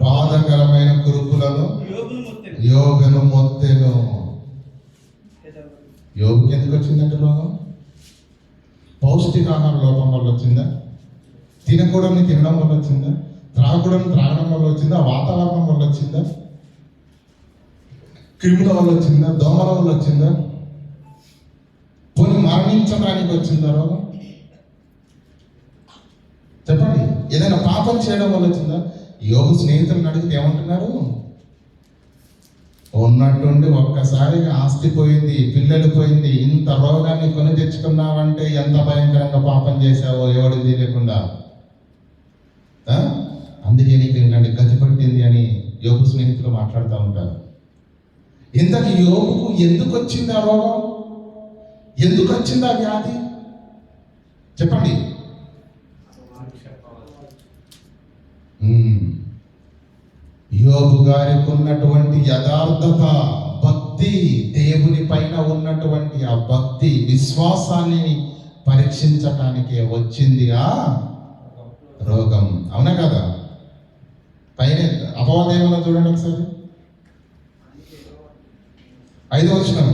బాధకరమైన కురుపులను యోబును మొత్తెను. యోబుకి ఎందుకు వచ్చిందంటే రోగం? పౌష్టికాహార లోపం వల్ల వచ్చిందా? తినకూడని తినడం వల్ల వచ్చిందా? త్రాగకూడని త్రాగడం వల్ల వచ్చిందా? వాతావరణం వల్ల వచ్చిందా? క్రిముల వల్ల వచ్చిందా? దోమల వల్ల వచ్చిందా? పోనీ మరణించడానికి వచ్చిందా రోగం? చెప్పండి. ఏదైనా పాపం చేయడం వల్ల వచ్చిందా? యోబు స్నేహితులను అడిగితే ఏమంటున్నారు? ఉన్నట్టుండి ఒక్కసారిగా ఆస్తి పోయింది, పిల్లలు పోయింది, ఇంత రోగాన్ని కొని తెచ్చుకున్నావంటే ఎంత భయంకరంగా పాపం చేశావో ఎవడికి తెలియకుండా. అందుకే నీకు ఇలాంటి గతి పట్టింది అని యోగు స్నేహితులు మాట్లాడుతూ ఉంటారు. ఇంతకీ యోగుకు ఎందుకు వచ్చింది ఆ రోగం? ఎందుకు వచ్చింది ఆ వ్యాధి? చెప్పండి. యోబు గారికి ఉన్నటువంటి యథార్థత, భక్తి, దేవుని పైన ఉన్నటువంటి ఆ భక్తి, విశ్వాసాన్ని పరీక్షించటానికే వచ్చింది ఆ రోగం. అవునా కదా? పైన అపవాదేమన్నా చూడండి ఒకసారి, 5వ వచనం.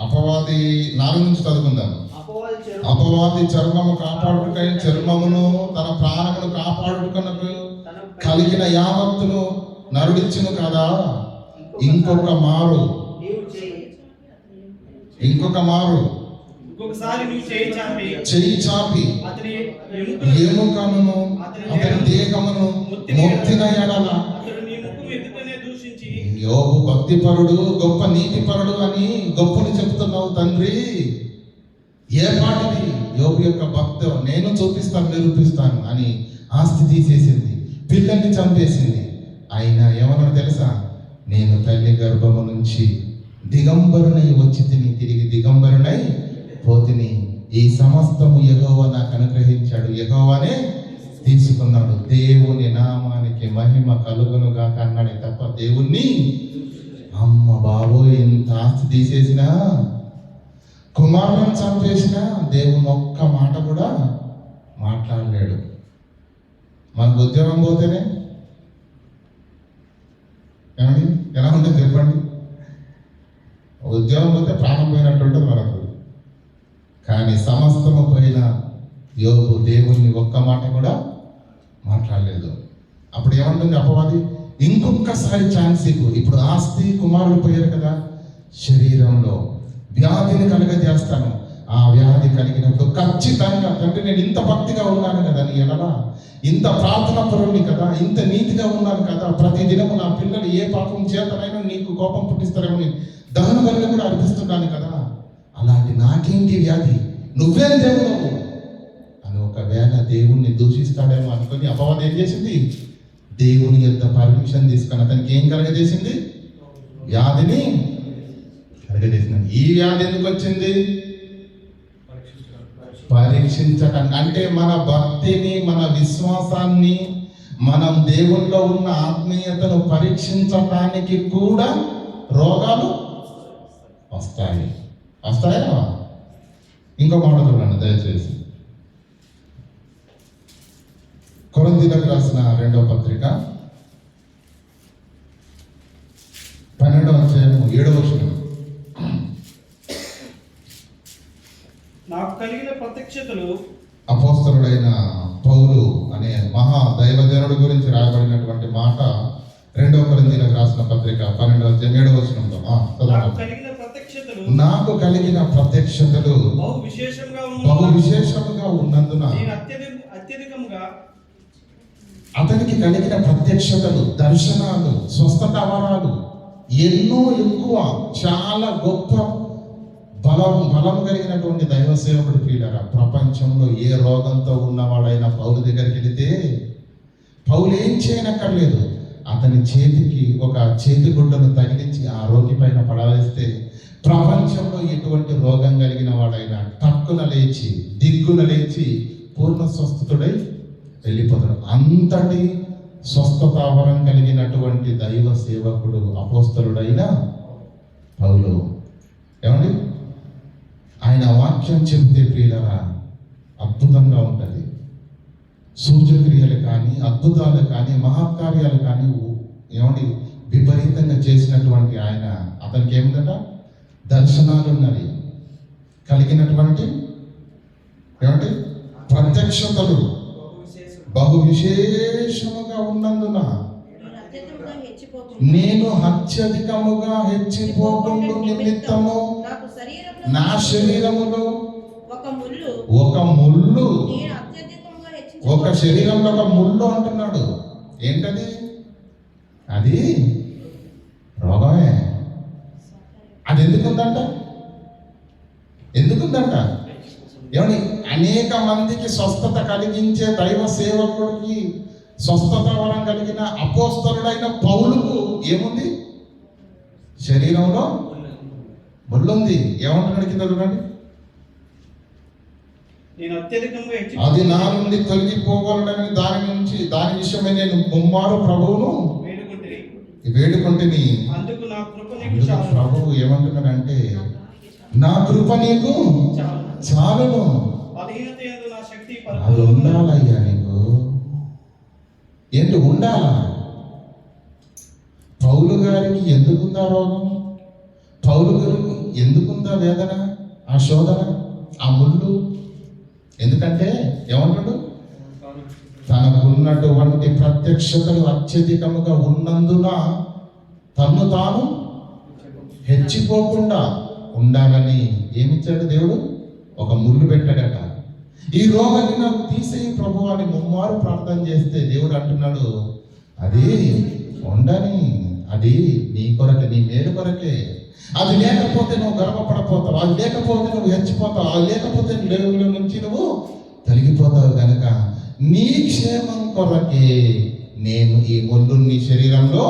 అపవాది 4 నుంచి చదువుకుందాం. అపవాది చర్మము కాపాడుటకై చర్మమును తన ప్రాణమును కాపాడుటకు కలిగిన యావత్తును నరుడిచ్చును కదా. ఇంకొక మారు చెయ్యి చాపి ఎముకను అతని దేహమును మొత్తిన ఎడల. యోబు భక్తిపరుడు, గొప్ప నీతిపరుడు అని గొప్పని చెప్తున్నావు తండ్రి. ఏ పాటిది యోబు యొక్క భక్తి? నేను చూపిస్తాను, నిరూపిస్తాను అని ఆస్తి తీసేసింది, పిల్లల్ని చంపేసింది. అయినా ఏమన్నా తెలుసా? నేను తల్లి గర్భము నుంచి దిగంబరునై వచ్చి తిరిగి దిగంబరునై పోతిని. ఈ సమస్తము యెహోవా నాకు అనుగ్రహించాడు, యెహోవానే తీసుకున్నాడు. దేవుని నామానికి మహిమ కలుగునుగా కన్నాడే తప్ప దేవుణ్ణి. అమ్మ బాబోయ్, ఇంత ఆస్తి తీసేసినా, కుమారులను చంపేసినా దేవుని ఒక్క మాట కూడా మాట్లాడలేడు. మనకు ఉద్యోగం పోతేనే ఏమండి ఎలా ఉంటుంది చెప్పండి? ఉద్యోగం పోతే ప్రాణం పోయినట్టు ఉంటుంది మనకు. కానీ సమస్తము పోయిన యోబు దేవుణ్ణి ఒక్క మాట కూడా మాట్లాడలేదు. అప్పుడు ఏమంటుంది అపవాది? ఇంకొకసారి ఛాన్స్ ఇవ్వు. ఇప్పుడు ఆస్తి, కుమారుడు పోయారు కదా, శరీరంలో వ్యాధిని కలగజేస్తాను. ఆ వ్యాధి కలిగినప్పుడు ఖచ్చితంగా తండ్రి, నేను ఇంత భక్తిగా ఉన్నాను కదా నీ ఎడల, ఇంత ప్రార్థన పరుణ్ణి కదా, ఇంత నీతిగా ఉన్నాను కదా, ప్రతి దినము నా పిల్లలు ఏ పాపం చేతనైనా నీకు కోపం పుట్టిస్తారేమో దహన బలిని కూడా అర్పిస్తున్నాను కదా, అలాంటి నాకేంటి వ్యాధి, నువ్వేం దేవుడు అని ఒకవేళ దేవుణ్ణి దూషిస్తాడేమో అనుకుని అపవాదం ఏం చేసింది? దేవుని యొక్క పర్మిషన్ తీసుకొని అతనికి ఏం కలగజేసింది? వ్యాధిని కలగజేసింది. ఈ వ్యాధి ఎందుకు వచ్చింది? పరీక్షించటానికి. అంటే మన భక్తిని, మన విశ్వాసాన్ని, మనం దేవుల్లో ఉన్న ఆత్మీయతను పరీక్షించటానికి కూడా రోగాలు వస్తాయి. వస్తాయా? ఇంకో మాట చూడండి దయచేసి. కొరింథీయులకు రాసిన 2వ పత్రిక 12వ అధ్యాయం 7వ వచనం. నాకు కలిగిన ప్రత్యక్షతలు. అపోస్తలుడైన పౌలు అనే మహా దైవజనుడి గురించి రాయబడినటువంటి మాట 2వ కొరింథీయులకు రాసిన పత్రిక 12వ అధ్యాయం 7వ వచనంలో. నాకు కలిగిన ప్రత్యక్షతలు బహు విశేషముగా ఉన్నందున అతనికి కలిగిన ప్రత్యక్షతలు, దర్శనాలు, స్వస్థత వరాలు ఎన్నో ఎక్కువ, చాలా గొప్ప బలం కలిగినటువంటి దైవ సేవకుడు ప్రియులారా. ప్రపంచంలో ఏ రోగంతో ఉన్నవాడైనా పౌలు దగ్గరికి వెళితే పౌలు ఏం చేయనక్కర్లేదు. అతని చేతికి ఒక చేతి గుడ్డను తగిలించి ఆ రోగి పైన పడవేస్తే ప్రపంచంలో ఎటువంటి రోగం కలిగిన వాడైనా టక్కున లేచి, దిగ్గున లేచి పూర్ణ స్వస్థతుడై వెళ్ళిపోతాడు. అంతటి స్వస్థతావరం కలిగినటువంటి దైవ సేవకుడు అపోస్తలుడైన పౌలు. ఏమండి, ఆయన వాక్యం చెబితే ప్రియులరా అద్భుతంగా ఉంటుంది. సూచక్రియలు కానీ, అద్భుతాలు కానీ, మహత్కార్యాలు కానీ ఏమండి విపరీతంగా చేసినటువంటి ఆయన, అతనికి ఏమిటట? దర్శనాలు ఉన్నవి కలిగినటువంటి ఏమంటే ప్రత్యక్షతలు బహు విశేషముగా ఉన్నందున నేను అత్యధికముగా హెచ్చిపోకుండా నిమిత్తము నా శరీరములో ఒక ముళ్ళు, ఒక శరీరంలో ఒక ముళ్ళు అంటున్నాడు. ఏంటది? అది రోగమే. అది ఎందుకుందంట? ఎందుకుందంట? ఏమని అనేక మందికి స్వస్థత కలిగించే దైవ సేవకుడికి స్వస్థత వరం కలిగిన అపోస్తలుడైన పౌలుకు ఏముంది? శరీరంలో ముళ్ళుంది. ఏమంటున్నాడు కింద చూడండి, నేను అత్యధికంగా అది నా నుండి తొలగిపోవాలని దాని విషయమే నేను ముమ్మారు ప్రభువును వేడుకుంటుని. అందుకు నా కృప నీకు చాలును. ప్రభువు ఏమంటున్నాడంటే నా కృప నీకు చాలును. బలహీనత యందు నా శక్తి అది పరిపూర్ణంగా ఉండాలయ్యా నీకు. ఏంటి ఉండాలా? పౌలు గారికి ఎందుకుందా రోగం? పౌలు గారికి ఎందుకుందా వేదన, ఆ శోధన, ఆ ముళ్ళు? ఎందుకంటే ఏమంటాడు? తనకున్నటువంటి ప్రత్యక్షతలు అత్యధికముగా ఉన్నందున తన్ను తాను హెచ్చిపోకుండా ఉండాలని ఏమిచ్చాడు దేవుడు? ఒక ముళ్ళు పెట్టాడట. ఈ రోగాన్ని నాకు తీసేయి ప్రభు అని ముమ్మారు ప్రార్థన చేస్తే దేవుడు అంటున్నాడు, అది ఉండని, అది నీ కొరకే, నీ మేలు కొరకే. అది లేకపోతే నువ్వు గర్వపడపోతావు, అది లేకపోతే నువ్వు హెచ్చిపోతావు, అది లేకపోతే లేవుల నుంచి నువ్వు తొలగిపోతావు. కనుక నీ క్షేమం కొరకే నేను ఈ ముళ్ళు నీ శరీరంలో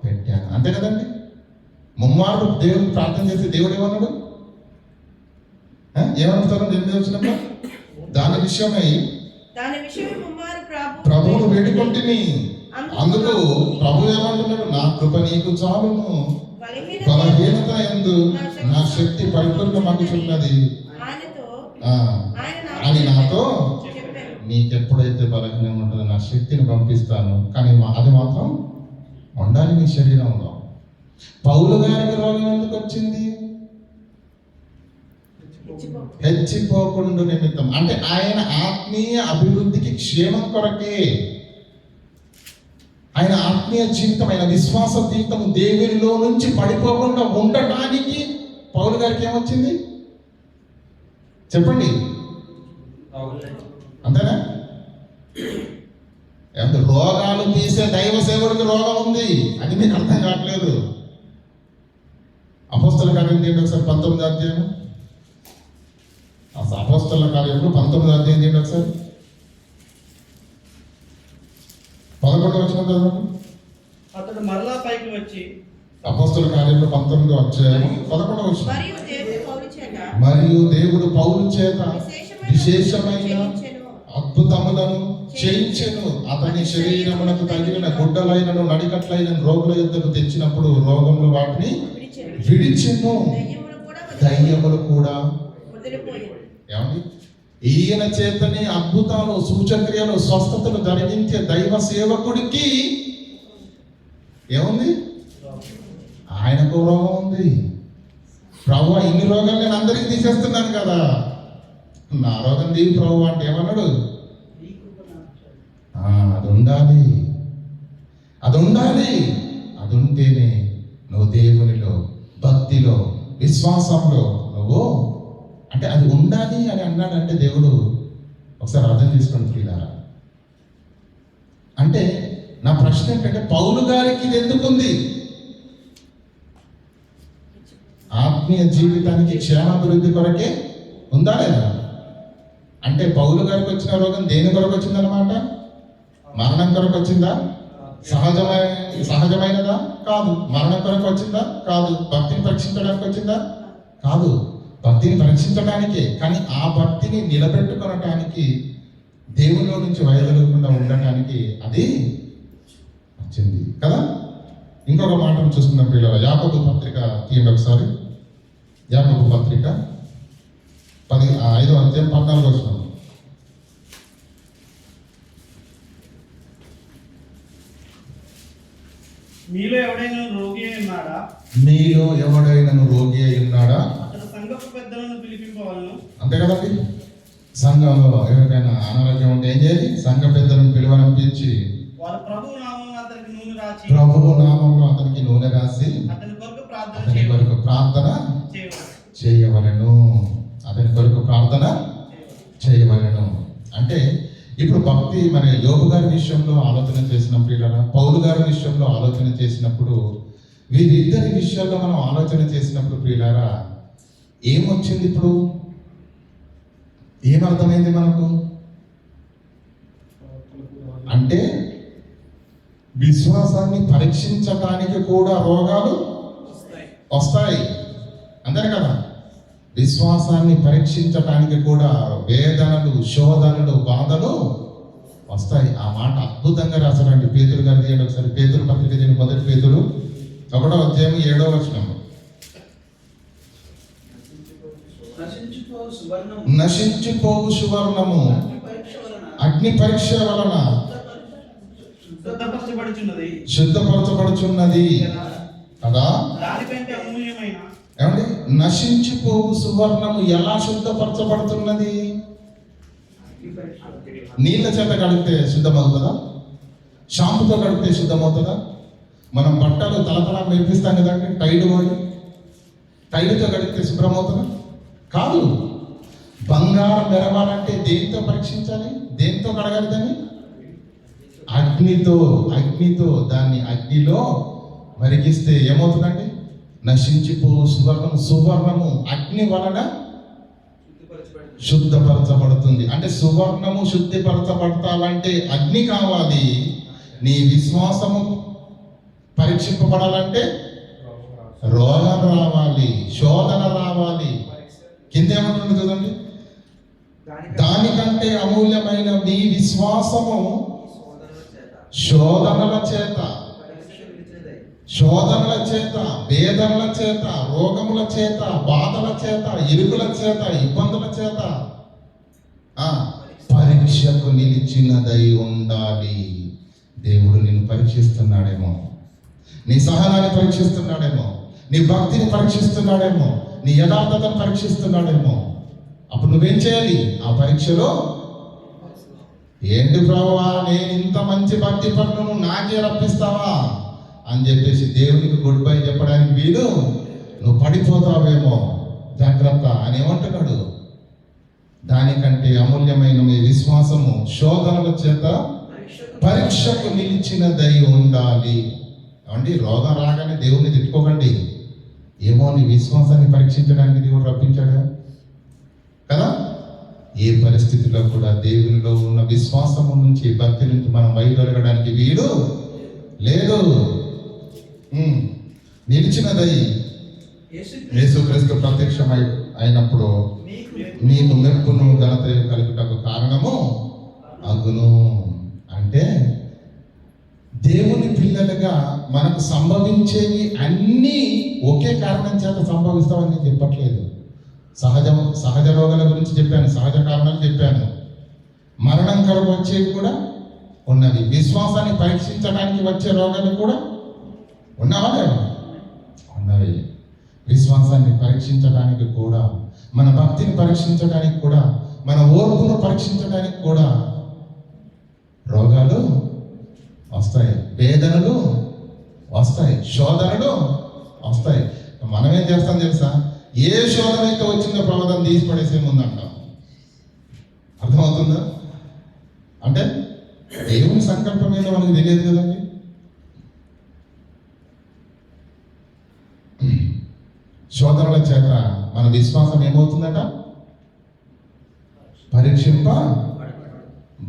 పెట్టాను. అంతే కదండి. ముమ్మారు దేవుడు ప్రార్థన చేస్తే దేవుడు ఏమన్నాడు? ఏమనుకుంటారు? ఎనిమిది వచ్చినప్పుడు దాని విషయమై ప్రభువును వేడుకుంటుని. అందుకు ప్రభు ఏమంటున్నాడు? నా కృప నీకు చాలును, బలహీనత యందు నా శక్తి పరిపూర్ణమగుచున్నది అని నాతో. నీకెప్పుడైతే బలహీనంగా ఉంటుందో నా శక్తిని పంపిస్తాను, కానీ అది మాత్రం ఉండాలి నీ శరీరంలో. పౌలు గారికి రోగం ఎందుకు వచ్చింది? హెచ్చిపోకుండా నిమిత్తం. అంటే ఆయన ఆత్మీయ అభివృద్ధికి క్షేమం కొరకే. ఆయన ఆత్మీయ జీవితం, ఆయన విశ్వాస జీవితం దేవునిలో నుంచి పడిపోకుండా ఉండటానికి పౌలు గారికి ఏమొచ్చింది చెప్పండి? అంతేనా? రోగాలు తీసే దైవ సేవకుడికి రోగం ఉంది, అది మీకు అర్థం కావట్లేదు. అపోస్తల కార్యం చేయండి ఒకసారి 19వ అధ్యాయం. అపోస్తల కార్యంలో 19వ అధ్యాయం చేయండి ఒకసారి. 11వ వచనం చదవండి. అతడు మరలా పైకి వచ్చి, అపోస్తల కార్యంలో 19వ అధ్యాయం 11వ వచనం. మరియు దేవుడు పౌలు చేత విశేషమైన అద్భుతములను చేయించెను. అతని శరీరమునకు తగిలిన గుడ్డలైనను నడికట్లైన రోగుల యొద్దకు తెచ్చినప్పుడు రోగములు వాటిని విడిచెను, దయ్యములు కూడా. ఏమండి? ఈయన చేతనే అద్భుతాలు, సూచక్రియలు, స్వస్థతలు జరిగించే దైవ సేవకుడికి ఏముంది? ఆయనకు రోగం ఉంది. ప్రభు ఇన్ని రోగాలు నేను అందరికీ తీసేస్తున్నాను కదా, నా రోగం దీని ప్రభు అంటే ఏమన్నాడు? అది ఉండాలి, అది ఉండాలి. అది ఉంటేనే నువ్వు దేవునిలో, భక్తిలో, విశ్వాసంలో నువ్వు, అంటే అది ఉండాలి అని అన్నాడంటే దేవుడు. ఒకసారి అర్థం చేసుకోండి ప్రియులారా. అంటే నా ప్రశ్న ఏంటంటే పౌలు గారికి ఇది ఎందుకుంది? ఆత్మీయ జీవితానికి క్షేమాభివృద్ధి కొరకే ఉందా లేదా? అంటే పౌలు గారికి వచ్చిన రోగం దేని కొరకు వచ్చిందనమాట? మరణం కొరకు వచ్చిందా? సహజమైనదా? కాదు. మరణం కొరకు వచ్చిందా? కాదు. భక్తిని పరీక్షించడానికి వచ్చిందా? కాదు. భక్తిని పరీక్షించడానికే. కానీ ఆ భక్తిని నిలబెట్టుకోవటానికి, దేవునిలో నుంచి వైదొలగకుండా ఉండటానికి అది వచ్చింది కదా. ఇంకొక మాటను చూస్తున్నాం పిల్లల. యాకోబు పత్రిక తీయండి ఒకసారి. యాకోబు పత్రిక 5వ అధ్యాయం 14వ వచనం. మీలో ఎవడైనా రోగి అయి ఉన్నాడా? మీలో ఎవడైనా రోగి అయి ఉన్నాడా? అతడు సంఘపు పెద్దలను పిలిపింపవలను. అంతే కదండి. సంఘంలో ఎవరికైనా అనారోగ్యం ఉంటే ఏం చేయాలి? సంఘ పెద్దలను పిలువనంపించి వారు ప్రభువు నామమున అతనికి నూనె రాసి, ప్రభువు నామమున అతనికి నూనె రాసి అతని కొరకు ప్రార్థన చేయవలెను. అతని కొరకు ప్రార్థన చేయవలెను. అంటే ఇప్పుడు భక్తి మరి యోబు గారి విషయంలో ఆలోచన చేసినప్పుడు ఇలా పౌలు గారి విషయంలో ఆలోచన చేసినప్పుడు వీరిద్దరి విషయాల్లో మనం ఆలోచన చేసినప్పుడు ప్రియులారా ఏమొచ్చింది? ఇప్పుడు ఏమర్థమైంది మనకు అంటే విశ్వాసాన్ని పరీక్షించటానికి కూడా రోగాలు వస్తాయి, అంతే కదా? విశ్వాసాన్ని పరీక్షించటానికి కూడా వేదనలు, శోధనలు, బాధలు వస్తాయి. ఆ మాట అద్భుతంగా రాశారండి పేతురు గారు. తీయండి ఒకసారి పేతురు పత్రిక తీయండి, 1 పేతురు 1వ అధ్యాయం 7వ వచనం. నశించిపోవు సువర్ణము అగ్ని పరీక్ష వలన శుద్ధపరచబడుచున్నది కదా. ఏమండి? నశించిపోవు సువర్ణము ఎలా శుద్ధపరచబడుతున్నది? నీళ్ళ చేత కడిగితే శుద్ధమవుతుందా? షాంపుతో కడిగితే శుద్ధమవుతుందా? మనం బట్టలు తలతల మెరిపిస్తాం కదండి, టైడుతో కడిగితే శుభ్రమవుతుందా? కాదు. బంగారం మెరవాలంటే దేనితో పరీక్షించాలి? దేనితో కడగాలి దాన్ని? అగ్నితో దాన్ని అగ్నిలో మరిగిస్తే ఏమవుతుందండి? నశించిపో సువర్ణము అగ్ని వలన శుద్ధపరచబడుతుంది. అంటే సువర్ణము శుద్ధిపరచబడతాలంటే అగ్ని కావాలి. నీ విశ్వాసము పరీక్షింపబడాలంటే రోగం రావాలి, శోధన రావాలి. కింద ఏమంటుంది చూడండి, దానికంటే అమూల్యమైన మీ విశ్వాసము శోధనల చేత, వేదనల చేత, రోగముల చేత, బాధల చేత, ఇరుకుల చేత, ఇబ్బందుల చేత పరీక్షకు నిలిచినదై ఉండాలి. దేవుడు నిన్ను పరీక్షిస్తున్నాడేమో, నీ సహనాన్ని పరీక్షిస్తున్నాడేమో, నీ భక్తిని పరీక్షిస్తున్నాడేమో, నీ యథార్థతను పరీక్షిస్తున్నాడేమో. అప్పుడు నువ్వేం చేయాలి? ఆ పరీక్షలో ఏంటి ప్రభువా, నేను ఇంత మంచి భక్తి పనులను నాకే రప్పిస్తావా అని చెప్పేసి దేవునికి గుడ్ బై చెప్పడానికి వీలు, నువ్వు పడిపోతావేమో, జాగ్రత్త అని ఏమంటున్నాడు. దానికంటే అమూల్యమైన మీ విశ్వాసము శోధనల చేత పరీక్షకు నిలిచినదై ఉండాలి. ఏమండి? రోగం రాగానే దేవుణ్ణి తిట్టుకోకండి. ఏమో నీ విశ్వాసాన్ని పరీక్షించడానికి దేవుడు రప్పించాడు కదా. ఏ పరిస్థితిలో కూడా దేవునిలో ఉన్న విశ్వాసము నుంచి, భక్తి నుంచి మనం వైదొలగడానికి వీలు లేదు. నిలిచినదై యేసుక్రీస్తు ప్రత్యక్షమై అయినప్పుడు నీకు మెప్పును ఘనత కలుగుటకు కారణము అగును. అంటే దేవుని పిల్లలుగా మనకు సంభవించేవి అన్నీ ఒకే కారణం చేత సంభవిస్తామని నేను చెప్పట్లేదు. సహజ రోగాల గురించి చెప్పాను, సహజ కారణాలు చెప్పాను. మరణం కొరకు వచ్చేవి కూడా ఉన్నవి. విశ్వాసాన్ని పరీక్షించడానికి వచ్చే రోగాలు కూడా ఉన్నావా లేదా? ఉన్నవి. విశ్వాసాన్ని పరీక్షించడానికి కూడా, మన భక్తిని పరీక్షించడానికి కూడా, మన ఓర్పును పరీక్షించడానికి కూడా రోగాలు వస్తాయి, వేదనలు వస్తాయి, శోధనలు వస్తాయి. మనం ఏం చేస్తాం తెలుసా? ఏ శోధన అయితే వచ్చిందో ప్రమాదం తీసి పడేసే ముందంటాం. అర్థమవుతుందా? అంటే దేవుని సంకల్పం ఏదో మనకు తెలియదు కదండి. శోధనల చేత మన విశ్వాసం ఏమవుతుందట?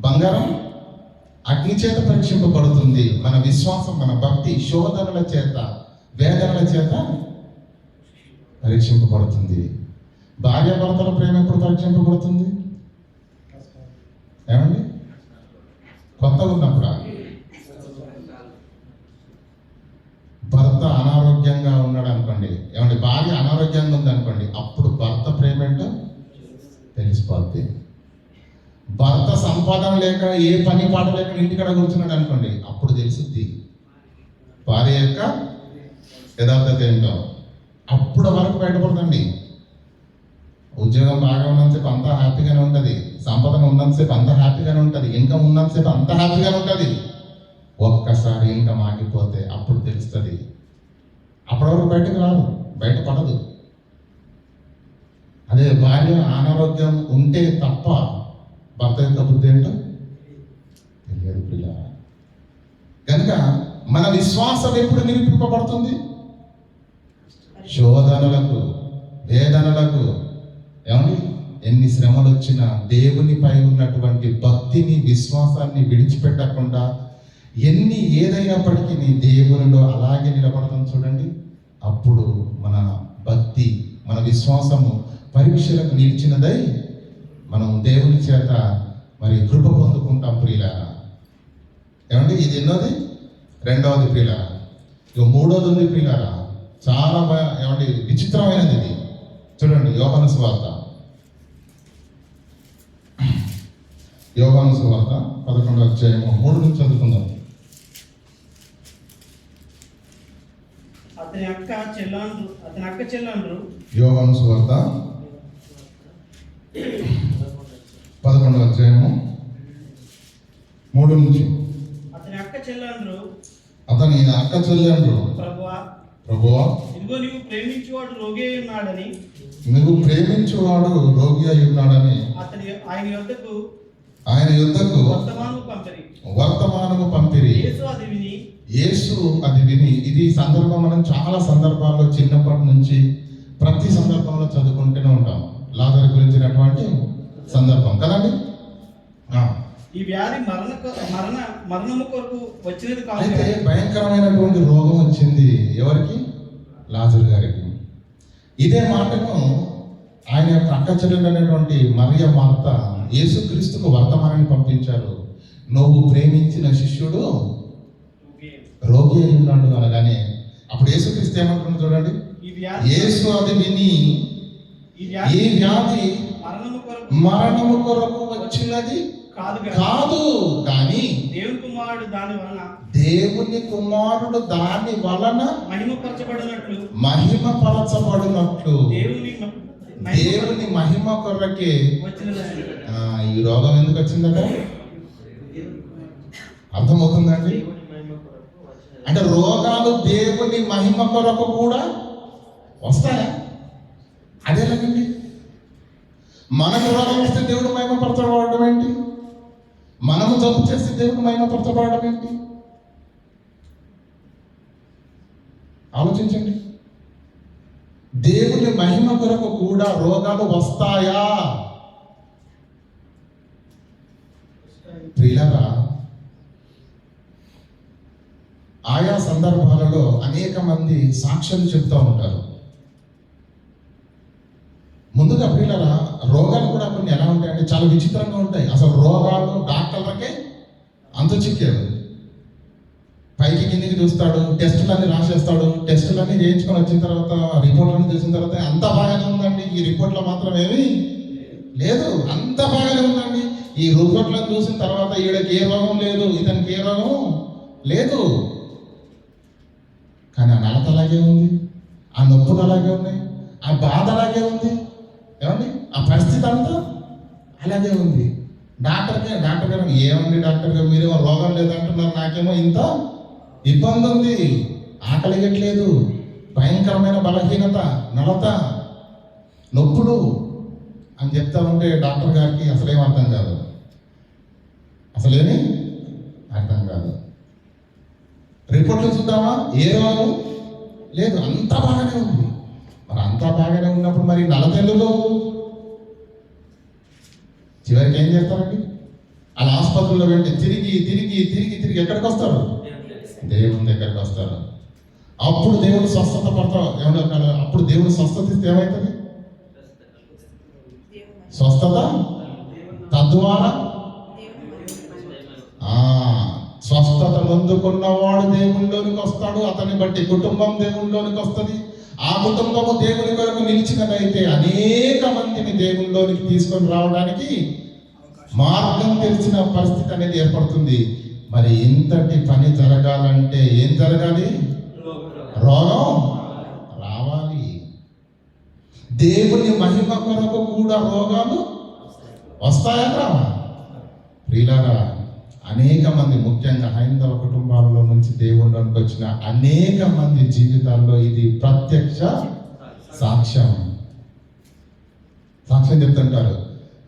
బంగారం అగ్ని చేత పరీక్షింపబడుతుంది. మన విశ్వాసం, మన భక్తి శోధనల చేత, వేదనల చేత పరీక్షింపబడుతుంది. భార్యాభర్తల ప్రేమ ఎప్పుడు పరీక్షింపబడుతుంది? ఏమండి? కొత్తగా ఉన్నప్పుడు భర్త అనారోగ్యంగా ఉన్నాడు అనుకోండి, ఏమంటే భార్య అనారోగ్యంగా ఉంది అనుకోండి, అప్పుడు భర్త ప్రేమ ఏంటో తెలిసిపోద్ది. భర్త సంపాదన లేక, ఏ పని పాట లేక ఇంటికాడ కూర్చున్నాడు అనుకోండి, అప్పుడు తెలుసుద్ది భార్య యొక్క యథార్థత ఏంటో. అప్పుడు వరకు బయటపడుతుంది. ఉద్యోగం బాగా ఉన్నంతసేపు అంతా హ్యాపీగానే ఉంటుంది, సంపాదన ఉన్నంతసేపు అంతా హ్యాపీగానే ఉంటుంది, ఇన్కమ్ ఉన్నంతసేపు అంతా హ్యాపీగానే ఉంటుంది. ఒక్కసారి ఇన్కమ్ ఆగిపోతే అప్పుడు తెలుస్తుంది. అప్పటి వరకు బయటకు రాదు, బయటపడదు. అదే భార్య అనారోగ్యం ఉంటే తప్ప భర్త యొక్క బుద్ధి ఏంటో లేదు ప్రియులారా. కనుక మన విశ్వాసం ఎప్పుడు నిరూపింపబడుతుంది? శోధనలకు, వేదనలకు, ఏమండి ఎన్ని శ్రమలు వచ్చినా దేవునిపై ఉన్నటువంటి భక్తిని, విశ్వాసాన్ని విడిచిపెట్టకుండా ఎన్ని ఏదైనప్పటికీ నీ దేవునిలో అలాగే నిలబడతాం చూడండి. అప్పుడు మన భక్తి, మన విశ్వాసము పరీక్షలకు నిలిచినదై మనం దేవుని చేత మరి కృప పొందుకుంటాం ప్రియులారా. ఏమండి ఇది ఎన్నోది? రెండవది ప్రియులారా. ఇక మూడోది ఉంది ప్రియులారా, చాలా ఏమండి విచిత్రమైనది ఇది. చూడండి యోహాను సువార్త 11వ అధ్యాయము 3 నుంచి చదువుకుందాం. అతని అక్క చెల్లండ్రు యోహాను సువార్త 11వ అధ్యాయము 3 నుంచి. అతని అక్క చెల్లండ్రు ప్రభువా ఇదిగో నీవు ప్రేమించువాడు రోగి అయి ఉన్నాడని, ఆయన యొద్దకు వర్తమానము పంపిరి. యేసు అది విని, ఇది సందర్భం మనం చాలా సందర్భాల్లో చిన్నప్పటి నుంచి ప్రతి సందర్భంలో చదువుకుంటూనే ఉంటాం. లాజరు గురించినటువంటి సందర్భం కదండి. ఈ వ్యాధి మరణము కొరకు వచ్చినది కాదు. అయితే భయంకరమైనటువంటి రోగం వచ్చింది ఎవరికి? లాజరు గారికి. ఇదే మాటను ఆయన యొక్క అక్క చెల్లెలైనటువంటి మరియ మార్త యేసుక్రీస్తుకు వర్తమానాన్ని పంపించారు. నువ్వు ప్రేమించిన శిష్యుడు రోగి అయి ఉన్నాడు అనగానే అప్పుడు యేసుక్రీస్తు ఏమంటున్నాడు చూడండి. యేసు అది విని, ఈ వ్యాధి మరణము కొరకు వచ్చినది కాదు కానీ దేవుని కుమారుడు దాని వలన మహిమపరచబడినట్లు దేవుని మహిమ కొరకే. ఈ రోగం ఎందుకు వచ్చిందట? అర్థమవుతుందండి? అంటే రోగాలు దేవుని మహిమ కొరకు కూడా వస్తాయా? అదేలాగండి. మనకు రోగం వస్తే దేవుడు మహిమపరచబడడం ఏంటి? మనము జబ్బు చేస్తే దేవుడు మహిమపరచబడడం ఏంటి? ఆలోచించండి. దేవుని మహిమ కొరకు కూడా రోగాలు వస్తాయా? ప్రియులారా, ఆయా సందర్భాలలో అనేక మంది సాక్ష్యాలు చెప్తూ ఉంటారు. ముందుగా ప్రియులారా, రోగాలు కూడా కొన్ని ఎలా ఉంటాయంటే చాలా విచిత్రంగా ఉంటాయి. అసలు రోగాలు డాక్టర్లకే అంత చిక్కారు. పైకి కిందికి చూస్తాడు, టెస్టులన్నీ రాసేస్తాడు. టెస్టులన్నీ చేయించుకొని వచ్చిన తర్వాత, రిపోర్ట్లన్నీ చూసిన తర్వాత అంత బాగానే ఉందండి, ఈ రిపోర్ట్లో మాత్రం ఏమీ లేదు, అంత బాగానే ఉందండి. ఈ రిపోర్ట్లను చూసిన తర్వాత ఈడకి ఏ రోగం లేదు, ఇతనికి ఏ రోగం లేదు. కానీ ఆ నలత అలాగే ఉంది, ఆ నొప్పులు అలాగే ఉన్నాయి, ఆ బాధ అలాగే ఉంది. ఏమండి ఆ పరిస్థితి అంతా అలాగే ఉంది. డాక్టర్ గారు ఏమండి డాక్టర్ గారు మీరేమో రోగం లేదంటున్నారు, నాకేమో ఇంత ఇబ్బంది ఉంది, ఆకలిగట్లేదు, భయంకరమైన బలహీనత, నలత, నొప్పులు అని చెప్తా ఉంటే డాక్టర్ గారికి అసలేం అర్థం కాదు, అసలేమి అర్థం కాదు. రిపోర్ట్లు చూద్దామా, ఏ రోగం లేదు, అంతా బాగానే ఉంది. మరి అంతా బాగానే ఉన్నప్పుడు మరి నలతెల్లులో చివరికి ఏం చేస్తారండి? అలా ఆసుపత్రుల్లో వెంట తిరిగి తిరిగి తిరిగి తిరిగి ఎక్కడికి వస్తారు? దేవుని దగ్గరికి వస్తారు. అప్పుడు దేవుడు స్వస్థత పడతారు. ఏమన్నా అప్పుడు దేవుడు స్వస్థత ఇస్తే ఏమవుతుంది? స్వస్థత తద్వారా స్వస్థత నొందుకున్నవాడు దేవుళ్ళలోనికి వస్తాడు. అతన్ని బట్టి కుటుంబం దేవుళ్ళలోనికి వస్తుంది. ఆ కుటుంబము దేవుని కొరకు నిలిచినదైతే అనేక మందిని దేవుళ్ళలోనికి తీసుకొని రావడానికి మార్గం తెలిసిన పరిస్థితి అనేది ఏర్పడుతుంది. మరి ఇంతటి పని జరగాలంటే ఏం జరగాలి? రోగం రావాలి. దేవుని మహిమ కొరకు కూడా రోగాలు వస్తాయా? ప్రియులారా, అనేక మంది ముఖ్యంగా హైందవ కుటుంబాలలో నుంచి దేవుళ్ళలోకి వచ్చిన అనేక మంది జీవితాల్లో ఇది ప్రత్యక్ష సాక్ష్యం చెప్తుంటారు.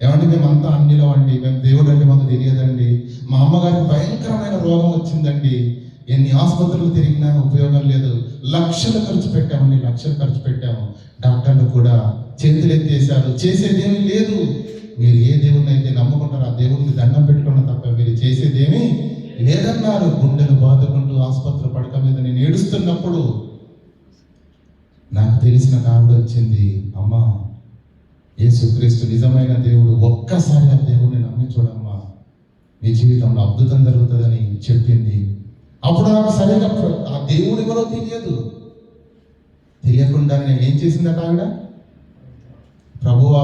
ఏమంటే మేమంతా అన్నిలో అండి, మేము దేవుడు అంటే మాకు తెలియదండి, మా అమ్మగారికి భయంకరమైన రోగం వచ్చిందండి, ఎన్ని ఆసుపత్రులు తిరిగినా ఉపయోగం లేదు, లక్షలు ఖర్చు పెట్టామండి, లక్షలు ఖర్చు పెట్టాము, డాక్టర్లు కూడా చేతులు ఎత్తేసారు, చేసేదేమీ లేదు. మీరు ఏ దేవుడిని అయితే నమ్ముకుంటారో ఆ దేవుడిని దండం పెట్టుకున్న తప్ప మీరు చేసేదేమీ లేదన్నారు. గుండెలు బాదుకుంటూ ఆసుపత్రి పడక మీద నేను ఏడుస్తున్నప్పుడు నాకు తెలిసిన ఆవిడ వచ్చింది, అమ్మా యేసుక్రీస్తు నిజమైన దేవుడు, ఒక్కసారి ఆ దేవుడిని నమ్మి చూడమ్మా, నీ జీవితంలో అద్భుతం జరుగుతుందని చెప్పింది. అప్పుడు నాకు సరిగా ఆ దేవుడు ఎవరో తెలియకుండా నేను ఏం చేసిందట ఆవిడ, ప్రభువా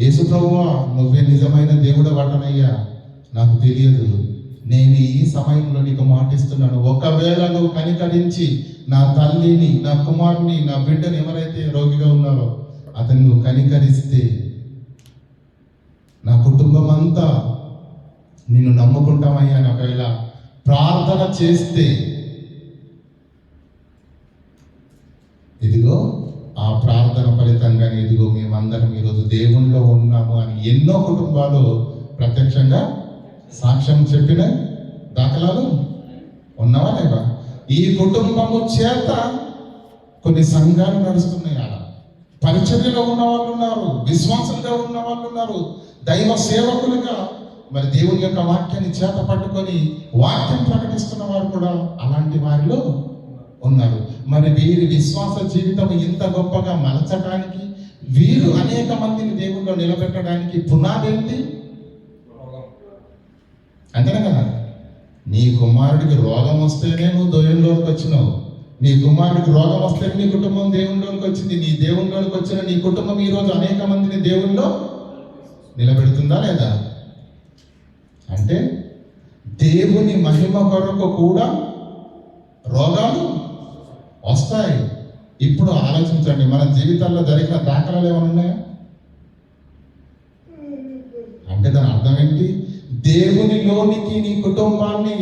యేసు ప్రభువా నువ్వే నిజమైన దేవుడు వాటనయ్యా, నాకు తెలియదు, నేను ఈ సమయంలో నీకు మాటిస్తున్నాను, ఒకవేళ నువ్వు కనికరించి నా తల్లిని, నా కుమారుని, నా బిడ్డని ఎవరైతే రోగిగా ఉన్నారో అతను నువ్వు కనికరిస్తే నా కుటుంబం అంతా నిన్ను నమ్ముకుంటామయ్యా అని ఒకవేళ ప్రార్థన చేస్తే, ఇదిగో ఆ ప్రార్థన ఫలితంగానే ఇదిగో మేమందరం ఈరోజు దేవునిలో ఉన్నాము అని ఎన్నో కుటుంబాలు ప్రత్యక్షంగా సాక్ష్యం చెప్పిన దాఖలాలు ఉన్నావా లేవా? ఈ కుటుంబము చేత కొన్ని సంఘాలు నడుస్తున్నాయి, అలా పరిచర్యలో ఉన్న వాళ్ళు ఉన్నారు, విశ్వాసంగా ఉన్న వాళ్ళు ఉన్నారు, దైవ సేవకులుగా మరి దేవుని యొక్క వాక్యాన్ని చేత పట్టుకొని వాక్యం ప్రకటిస్తున్న వారు కూడా అలాంటి వారిలో ఉన్నారు. మరి వీరి విశ్వాస జీవితం ఇంత గొప్పగా మలచడానికి, వీరు అనేక మందిని దేవుల్లో నిలబెట్టడానికి పునాది ఏంటి? అంతేనా కదా? నీ కుమారుడికి రోగం వస్తేనే నువ్వు దేవునిలోకి వచ్చినావు, నీ కుమారుడికి రోగం వస్తేనే నీ కుటుంబం దేవునిలోకి వచ్చింది, నీ దేవునిలోకి వచ్చిన నీ కుటుంబం ఈరోజు అనేక మందిని దేవునిలో నిలబెడుతుందా లేదా? అంటే దేవుని మహిమ కొరకు కూడా రోగాలు వస్తాయి. ఇప్పుడు ఆలోచించండి, మన జీవితాల్లో జరిగిన దాఖలాలు ఏమైనా ఉన్నాయా? అంటే దాని అర్థం ఏంటి? దేవునిలోనికి నీ కుటుంబాన్ని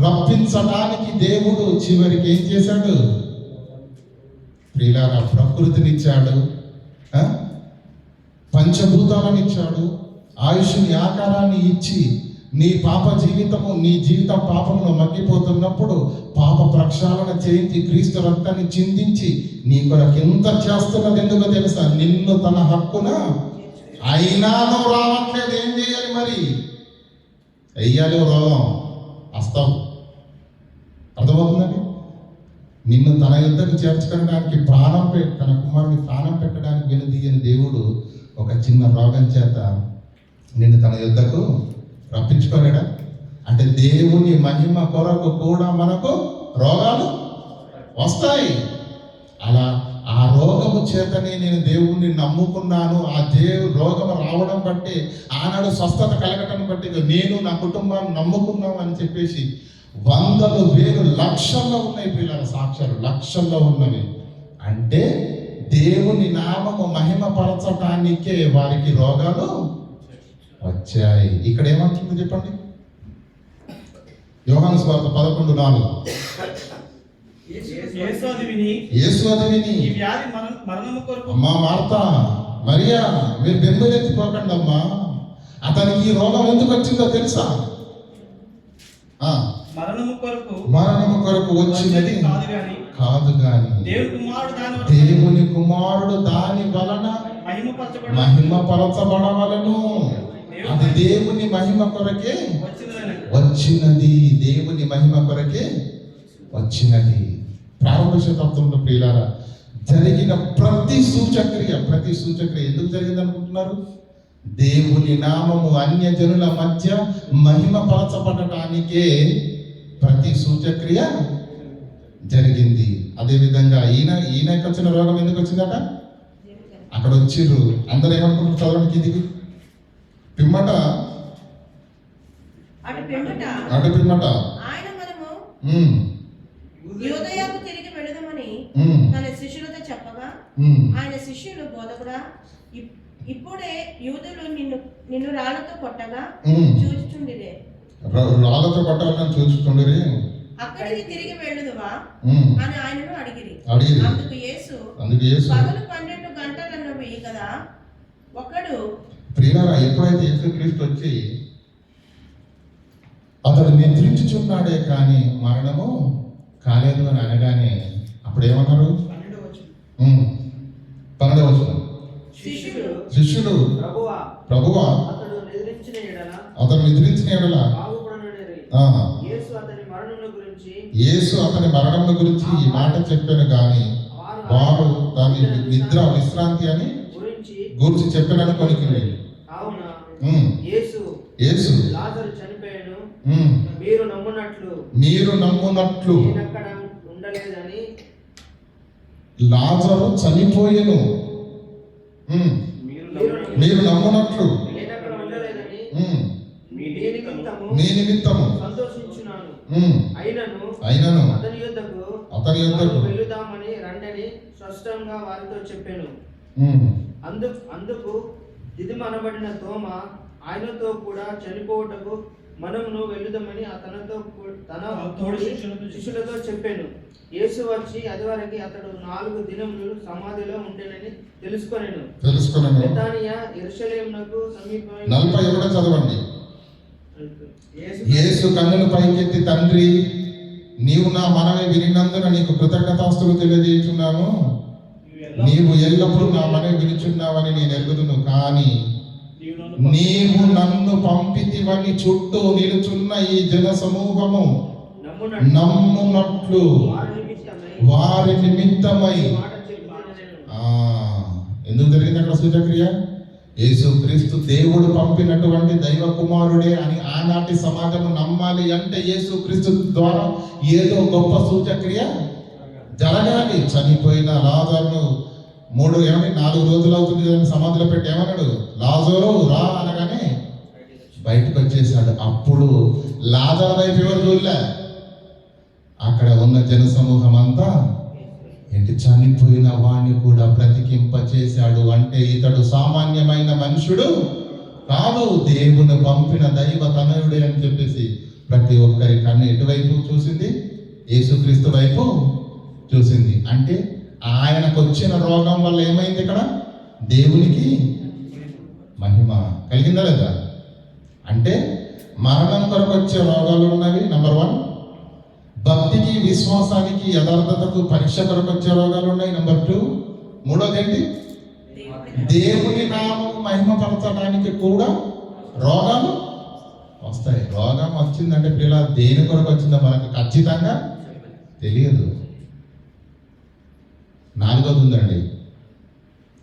రప్పించడానికి దేవుడు చివరికి ఏం చేశాడు? ప్రియులారా, ప్రకృతినిచ్చాడు, పంచభూతాలను ఇచ్చాడు, ఆయుష్ని ఆకారాన్ని ఇచ్చి నీ పాప జీవితము, నీ జీవితం పాపంలో మగ్గిపోతున్నప్పుడు పాప ప్రక్షాళన చేయించి క్రీస్తు రక్తాన్ని చిందించి నీ కొరకు ఎంత చేస్తున్నది ఎందుకో తెలుసా? నిన్ను తన హక్కున అయినా నువ్వు రావట్లేదు, ఏం చేయాలి మరి? వెయ్యాలి రోగం, వస్తావు. అర్థమవుతుందండి? నిన్ను తన యుద్ధకు చేర్చుకోవడానికి తన కుమారుని ప్రాణం పెట్టడానికి వెనుదీయని దేవుడు ఒక చిన్న రోగం చేత నిన్ను తన యుద్ధకు రప్పించుకోలేడా? అంటే దేవుని మహిమ కొరకు కూడా మనకు రోగాలు వస్తాయి. అలా ఆ రోగము చేతనే నేను దేవుణ్ణి నమ్ముకున్నాను, ఆ రోగము రావడం బట్టి, ఆనాడు స్వస్థత కలగటం బట్టి నేను నా కుటుంబాన్ని నమ్ముకున్నాను అని చెప్పేసి వందలు వేలు లక్షల్లో ఉన్నాయి పిల్లల సాక్ష్యాలు, లక్షల్లో ఉన్నవి. అంటే దేవుని నామము మహిమపరచటానికే వారికి రోగాలు వచ్చాయి. ఇక్కడ ఏమంటుంది చెప్పండి? యోహాను సువార్త 11:4. యేసు అది విని ఈ వ్యాధి మరణము కొరకు, అమ్మా మార్తా, మరియా, మీరు బెంబేలెత్తిపోకండి అమ్మా, అతనికి ఈ రోగం ఎందుకు వచ్చిందో తెలుసా? మరణము కొరకు వచ్చినది కాదు గాని దేవుని కుమారుడు దాని వలన మహిమపరచబడవలెను. అది దేవుని మహిమ కొరకే వచ్చినది, దేవుని మహిమ కొరకే వచ్చినది. ప్రారంభ శతాబ్దంలో ప్రియులారా జరిగిన ప్రతి సూచక్రియ ఎందుకు జరిగింది అనుకుంటున్నారు? దేవుని నామము అన్యజనుల మధ్య మహిమపరచబడటానికే ప్రతి సూచక్రియ జరిగింది. అదేవిధంగా ఈయనకి వచ్చిన రోగం ఎందుకు వచ్చిందట? అక్కడ వచ్చిర్రు, అందరూ ఏమనుకుంటారు? చదవడానికి కిందికి పిమ్మట అటు పిమ్మట యూదయకు తిరిగి వెళుదామని తన శిష్యులతో చెప్పగా ఆయన శిష్యులు, బోధకుడా, ఇప్పుడే యూదులు నిన్ను రాళ్లతో కొట్టగా చూచుచుండిరే. రాళ్లతో కొట్టాలని చూచుచుండిరి. అక్కడికి తిరిగి వెళ్ళుదువా అని ఆయనను అడిగిరి. అందుకు యేసు, పగలు 12 గంటలన్నవి కదా, ఒకడు ప్రియులారా, ఎప్పుడైతే యేసుక్రీస్తు వచ్చి అతడు నిద్రించుచున్నాడే కానీ మరణము కాలేదు అని అనగానే అప్పుడు ఏమన్నారు? 12వ వచనం. శిష్యులు ప్రభువా అతడు నిద్రించిన ఎడల యేసు అతని మరణమును గురించి ఈ మాట చెప్పాను గాని వారు దాని నిద్ర విశ్రాంతి అని గురించి చెప్పానని కొనికింది. యేసు మీరు నమ్మునట్లు లాజరు చనిపోయెను, మీరు నమ్మునట్లు మీ నిమిత్తము అయినను అతని యొద్దకు వెళ్ళుదామని రండని స్పష్టంగా వారితో చెప్పాను. అందుకు దిదిమనబడిన తోమ ఆయనతో కూడా చనిపోవటకు మనమును వెళ్ళుదామని తన శిష్యులతో చెప్పాను. యేసు వచ్చి అది వరకు అతడు 4 దినములు సమాధిలో ఉండేనని తెలుసుకొనెను. బెతానియా యెరూషలేమునకు సమీపమైన 41 చదవండి. యేసు కన్నులు పైకెత్తి, తండ్రి నీవు నా మనవి వినినందున నీకు కృతజ్ఞతాస్తులు తెలియజేస్తున్నాను. నీవు ఎల్లప్పుడూ నా మనవి వినుచున్నావని నేను ఎరుగుదును. కానీ నీవు నన్ను పంపితివని చుట్టూ నిలుచున్న ఈ జన సమూహము నమ్మునట్లు వారి నిమిత్తమై. ఎందుకు జరిగింది అక్కడ సూచక్రియ? యేసుక్రీస్తు దేవుడు పంపినటువంటి దైవ కుమారుడే అని ఆనాటి సమాజము నమ్మాలి అంటే యేసుక్రీస్తు ద్వారా ఏదో గొప్ప సూచక్రియ జరగాలి. చనిపోయిన లాజరును 4 రోజులు అవుతుంది కదా సమాధిలో పెట్టి ఏమన్నాడు? లాజరు రా అనగానే బయటకు వచ్చేసాడు. అప్పుడు లాజరు వైపు ఎవరు చూడలే, అక్కడ ఉన్న జన సమూహం అంతా ఏంటి చనిపోయిన వాణ్ణి కూడా బ్రతికింప చేశాడు. అంటే ఇతడు సామాన్యమైన మనుషుడు కాదు, దేవుని పంపిన దైవ తనయుడే అని చెప్పేసి ప్రతి ఒక్కరి కన్ను ఎటువైపు చూసింది? యేసుక్రీస్తు వైపు చూసింది. అంటే ఆయనకు వచ్చిన రోగం వల్ల ఏమైంది? ఇక్కడ దేవునికి మహిమ కలిగిందా లేదా? అంటే మరణం కొరకు వచ్చే రోగాలు ఉన్నవి. నంబర్ 1. భక్తికి, విశ్వాసానికి, యథార్థతకు, పరీక్ష కొరకు వచ్చే రోగాలు ఉన్నాయి. నంబర్ 2. మూడోది ఏంటి? దేవుని నామం మహిమపరచడానికి కూడా రోగాలు వస్తాయి. రోగం వచ్చిందంటే పిల్లల దేని కొరకు వచ్చిందో మనకు ఖచ్చితంగా తెలియదు. 4వది ఉందండి,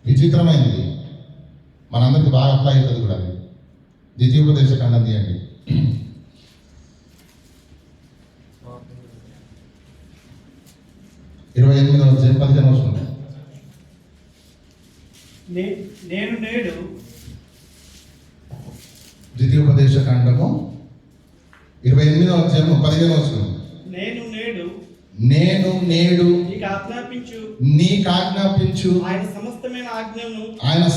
విచిత్రమైనది, మనందరికి బాగా అప్లై అవుతుంది కూడా. అది ద్వితీయోపదేశ ఖండం తీయండి. 28వ అధ్యాయం 15వ వచనం. నేను నేడు ద్వితీయోపదేశ ఖండము 28వ అధ్యాయం 15వ వచనం. నేను నేడు నీకు ఆజ్ఞాపించు ఆయన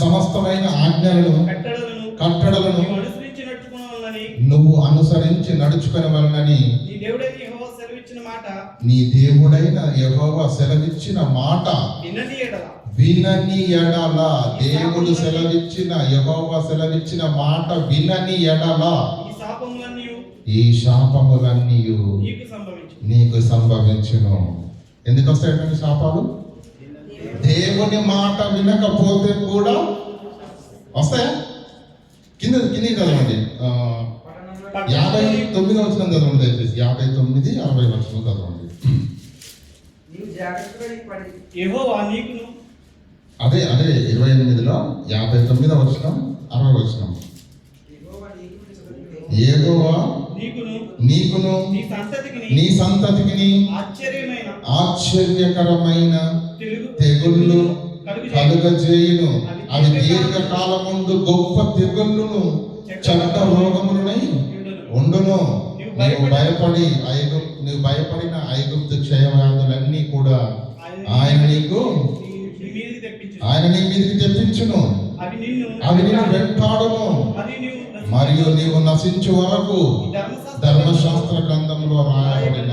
సమస్తమైన ఆజ్ఞలను కట్టడలను నువ్వు అనుసరించి నడుచుకొనవలెనని నీ దేవుడైన యెహోవా సెలవిచ్చిన మాట వినని ఎడల, దేవుడు సెలవిచ్చిన, యెహోవా సెలవిచ్చిన మాట వినని ఎడల ఈ శాపములన్నీ నీకు సంభవించును. ఎందుకు వస్తాయంటే శాపాలు? దేవుని మాట వినకపోతే కూడా వస్తాయా? కింద చదవండి. 59వ వచనం చదవండి దయచేసి. 59, 60 వచనం చదవండి. అదే 28లో 59వ వచనం 60వ వచనం. యెహోవా నీకును నీ సంతతికి ఆశ్చర్యకరమైన తెగుళ్ళు కలుగజేయును. అవి దీర్ఘకాలముందు గొప్ప తెగుళ్ళును చెడ్డ రోగములనై ఉండును. నీవు భయపడిన ఐగుప్తు క్షయవ్యాధులన్నీ కూడా ఆయన నీ మీదకి తెప్పించును. అవి నిన్ను వెంటాడును మరియు నీవు నశించు వరకు ధర్మశాస్త్ర గ్రంథంలో రాయబడిన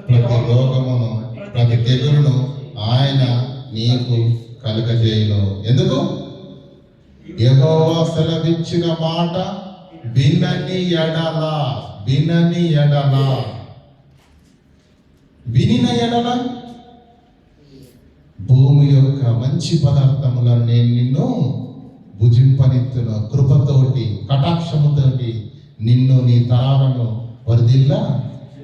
ప్రతి రోగమును, ప్రతి తెగులును ఆయన నీకు కలుగజేయును. ఎందుకు? యెహోవా సెలవిచ్చిన మాట వినని ఎడల వినిన ఎడల భూమి యొక్క మంచి పదార్థములను నేను నిన్ను భుజింపనిత్తును, కృపతోటి కటాక్షముతోటి నిన్ను నీ తరాలను వర్ధిల్లా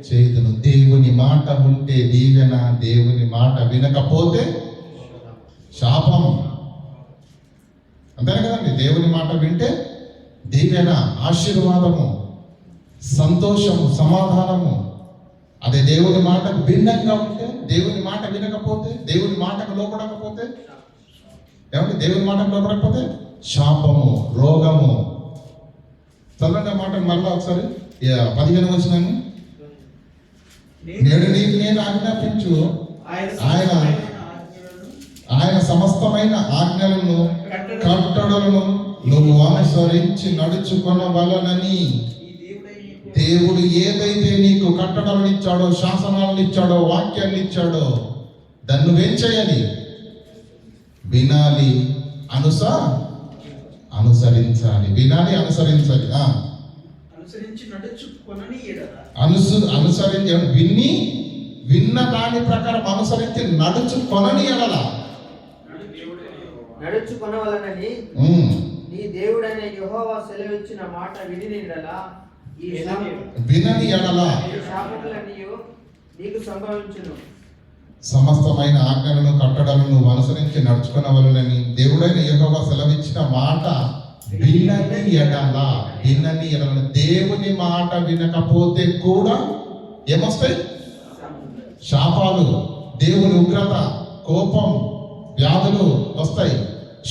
చేయుదును. దేవుని మాట ఉంటే దీవెన, దేవుని మాట వినకపోతే శాపం. అంతేనే కదండి, దేవుని మాట వింటే దీవెన, ఆశీర్వాదము, సంతోషము, సమాధానము. అదే దేవుని మాటకు భిన్నంగా ఉంటే, దేవుని మాట వినకపోతే, దేవుని మాటకు లోపడకపోతే, ఏమంటే దేవుని మాటకు లోపడకపోతే శాపము, రోగము. చదవండి ఆ మాట మరలా ఒకసారి 15 వచనాన్ని. నేడు నీకు నేను ఆజ్ఞాపించు ఆయన సమస్తమైన ఆజ్ఞలను కట్టడలను నువ్వు అనుసరించి నడుచుకొనవలనని. దేవుడు ఏదైతే నీకు కట్టడలను ఇచ్చాడో, శాసనాలను ఇచ్చాడో, వాక్యాన్ని ఇచ్చాడో దాన్ని నువ్వేం చేయాలి? వినాలి, అనుసరించాలి. వినాలి, అనుసరించాలి. అనుసరించి నడుచుకొనని ఎడల, అనుసరించి విన్న దాని ప్రకారం అనుసరించి నడుచుకొనని ఎడల, నడుచుకొనవలనని నీ దేవుడైన యెహోవా సెలవిచ్చిన మాట వినిన ఎడల వినని ఎడల శాపములన్నీ నీకు సంభవించును. సమస్తమైన ఆజ్ఞలను కట్టడలను అనుసరించి నడుచుకునవలనని దేవుడైన యెహోవా సెలవిచ్చిన మాట వినని ఎడల. దేవుని మాట వినకపోతే కూడా ఏమొస్తాయి? శాపాలు, దేవుని ఉగ్రత, కోపం, వ్యాధులు వస్తాయి,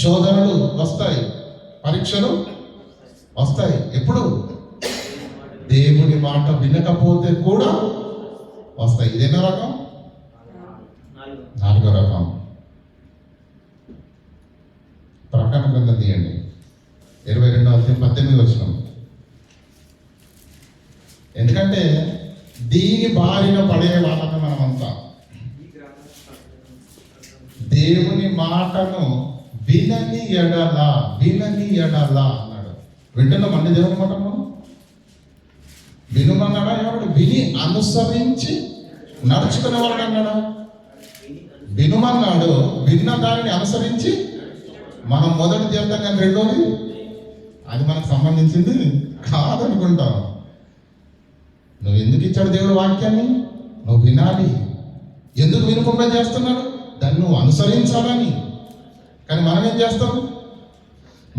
శోధనలు వస్తాయి, పరీక్షలు వస్తాయి. ఎప్పుడు? దేవుని మాట వినకపోతే కూడా వస్తాయి. ఇదేనా రకం? 4వ రకం. ప్రకటన గ్రంథం తీయండి, 22:18 వచనం. ఎందుకంటే దీని బారిన పడే వాళ్ళని మనమంతా దేవుని మాటను వినని ఎడల అన్నాడు. వింటున్నామండి దేవుని మాట? మనం వినుమన్నాడా? ఎవడు? విని అనుసరించి నడుచుకునే వాడు అన్నాడా? వినుమన్నాడు, విన్న దానిని అనుసరించి. మనం మొదటి చేద్దాం కానీ రెండోది అది మనకు సంబంధించింది కాదనుకుంటాం. నువ్వు ఎందుకు ఇచ్చాడు దేవుడు వాక్యాన్ని? నువ్వు వినాలి. ఎందుకు వినకుండా చేస్తున్నాడు? దాన్ని నువ్వు అనుసరించాలని. కానీ మనం ఏం చేస్తాం?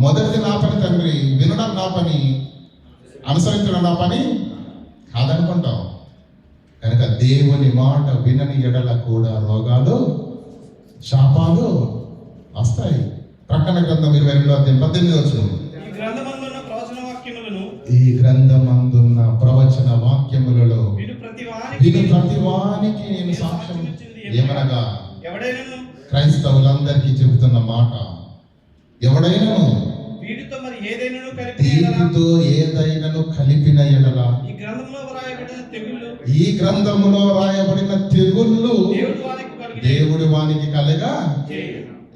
మొదటిది నా పని తండ్రి, వినడం నా పని, అనుసరించడం నా పని కాదనుకుంటాం. కనుక దేవుని మాట వినని ఎడల కూడా రోగాలు, శాపాలు వస్తాయి. ప్రకటన గ్రంథం 22:18 వచనం. ఈ గ్రంథమందున్న ప్రవచన వాక్యములలో విను ప్రతి వానికి నేను సాక్ష్యం ఏమనగా, క్రైస్తవులందరికీ చెబుతున్న మాట, ఎవడైనా వీటితో ఏదైనాను కలిపిన ఎడల ఈ గ్రంథములో రాయబడిన తెగుళ్ళు దేవుడి వానికి కలగా.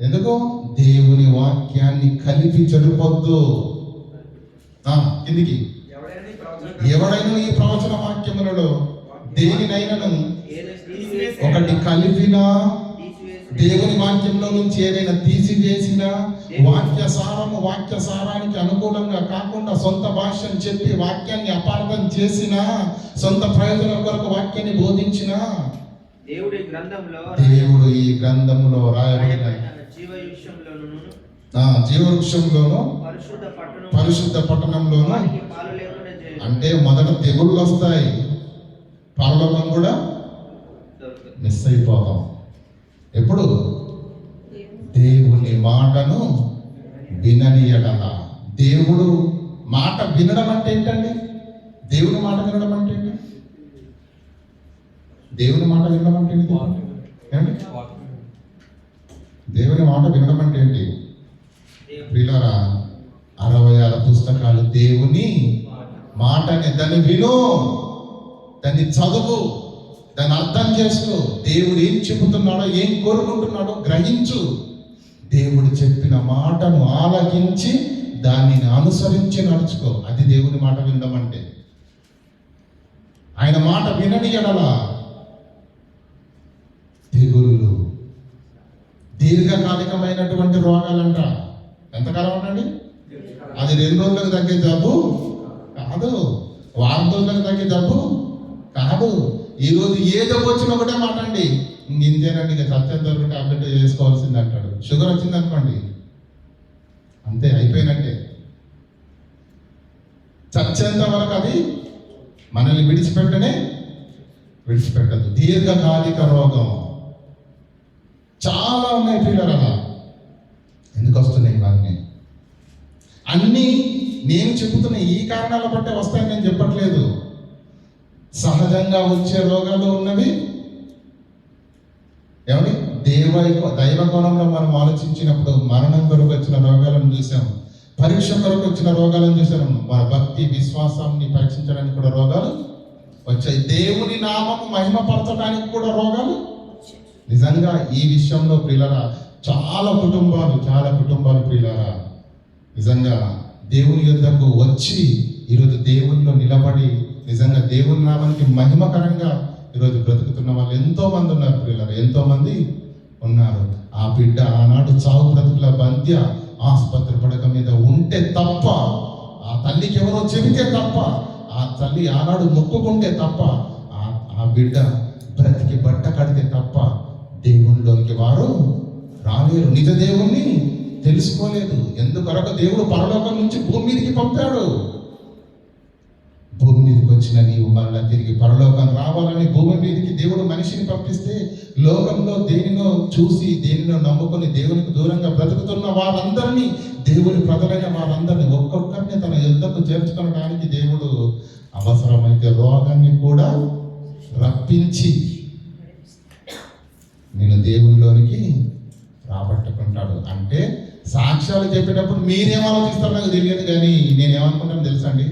ఎందుకు? దేవుని వాక్యాన్ని కలిపి చెడుపొద్దు. కిందికి. ఎవడైనా ఈ ప్రవచన వాక్యములలో దేనినైనాను ఒకటి కలిపినా, దేవుని వాక్యంలో నుంచి ఏదైనా తీసివేసిన, వాక్య సారానికి అనుకూలంగా కాకుండా సొంత భాషను చెప్పి వాక్యాన్ని అపార్థం చేసిన, సొంత ప్రయోజనం కొరకు వాక్యాన్ని బోధించిన, దేవుడు ఈ గ్రంథంలో రాయబడిన జీవవృక్షంలోను పరిశుద్ధ పట్టణంలోను. అంటే మొదట తెగుళ్ళు వస్తాయి, పరలోకం కూడా మిస్ అయిపోతాం. ఎప్పుడు? దేవుని మాటను వినని ఎడల. దేవుడు మాట వినడం అంటే ఏంటండి? దేవుని మాట వినడం అంటే ఏంటి? దేవుని మాట వినడం అంటే ఏంటి? దేవుని మాట వినడం అంటే ఏంటి? ప్రియులారా, 66 పుస్తకాలు దేవుని మాటని. దాన్ని విను, దాన్ని చదువు, దాన్ని అర్థం చేసుకో. దేవుడు ఏం చెబుతున్నాడో, ఏం కోరుకుంటున్నాడో గ్రహించు. దేవుడు చెప్పిన మాటను ఆలకించి దానిని అనుసరించి నడుచుకో. అది దేవుని మాట విందామంటే. ఆయన మాట వినని ఎడల తెగుళ్ళు, దీర్ఘకాలికమైనటువంటి రోగాలంట. ఎంతకాలం ఉండండి? అది 2 రోజులకు తగ్గే జబ్బు కాదు, వారం రోజులకు తగ్గే జబ్బు కాదు. ఈరోజు ఏ జబ్బు వచ్చినా ఒకటే మాట అండి, ఇంతేనండి, ఇక సత్యం దొరికి టాబ్లెట్ వేసుకోవాల్సింది అంటాడు. షుగర్ వచ్చింది అనుకోండి, అంతే, అయిపోయినట్టే. చచ్చేంత వరకు అది మనల్ని విడిచిపెట్టదు. దీర్ఘకాలిక రోగం చాలా ఉన్నాయి పిల్లలు. అలా ఎందుకు వస్తున్నాయి ఇవన్నీ? అన్నీ నేను చెబుతున్న ఈ కారణాల బట్టే వస్తాయని నేను చెప్పట్లేదు. సహజంగా వచ్చే రోగాలు ఉన్నవి. ఏమండి? దైవ కోణంలో మనం ఆలోచించినప్పుడు మరణం కొరకు వచ్చిన రోగాలను చూసాం, పరీక్ష కొరకు వచ్చిన రోగాలను చూసాం, మన భక్తి విశ్వాసాన్ని పరీక్షించడానికి కూడా రోగాలు వచ్చాయి, దేవుని నామము మహిమపరచడానికి కూడా రోగాలు. నిజంగా ఈ విషయంలో ప్రియులారా చాలా కుటుంబాలు ప్రియులారా నిజంగా దేవుని యొద్దకు వచ్చి ఈరోజు దేవునిలో నిలబడి నిజంగా దేవుని నామానికి మహిమకరంగా ఈరోజు బ్రతుకుతున్న వాళ్ళు ఎంతో మంది ఉన్నారు ప్రియులారా, ఎంతో మంది ఉన్నారు. ఆ బిడ్డ ఆనాడు చావు బ్రతుకుల మధ్య ఆసుపత్రి పడక మీద ఉంటే తప్ప, ఆ తల్లికి ఎవరో చెబితే తప్ప, ఆ తల్లి ఆనాడు మొక్కుకుంటే తప్ప, ఆ బిడ్డ బ్రతికి బట్ట కడితే తప్ప దేవునిలోనికి వారు రాలేరు. నిజ దేవుణ్ణి తెలుసుకోలేదు. ఎందుకొరకు దేవుడు పరలోకం నుంచి భూమి మీదకి పంపాడు. భూమి మీదకి వచ్చిన నీవు మరలా తిరిగి పరలోకం రావాలని భూమి మీదకి దేవుడు మనిషిని పంపిస్తే, లోకంలో దేనినో చూసి దేనినో నమ్ముకొని దేవునికి దూరంగా బ్రతుకుతున్న వారందరినీ, దేవుని ప్రజలైన వారందరినీ ఒక్కొక్కరిని తన యుద్ధకు చేర్చుకోవడానికి దేవుడు అవసరమైతే రోగాన్ని కూడా రప్పించి నేను దేవునిలోనికి రాబట్టుకుంటాడు. అంటే సాక్ష్యాలు చెప్పేటప్పుడు మీరేం ఆలోచిస్తారో నాకు తెలియదు, కానీ నేనేమనుకుంటాను తెలుసండి,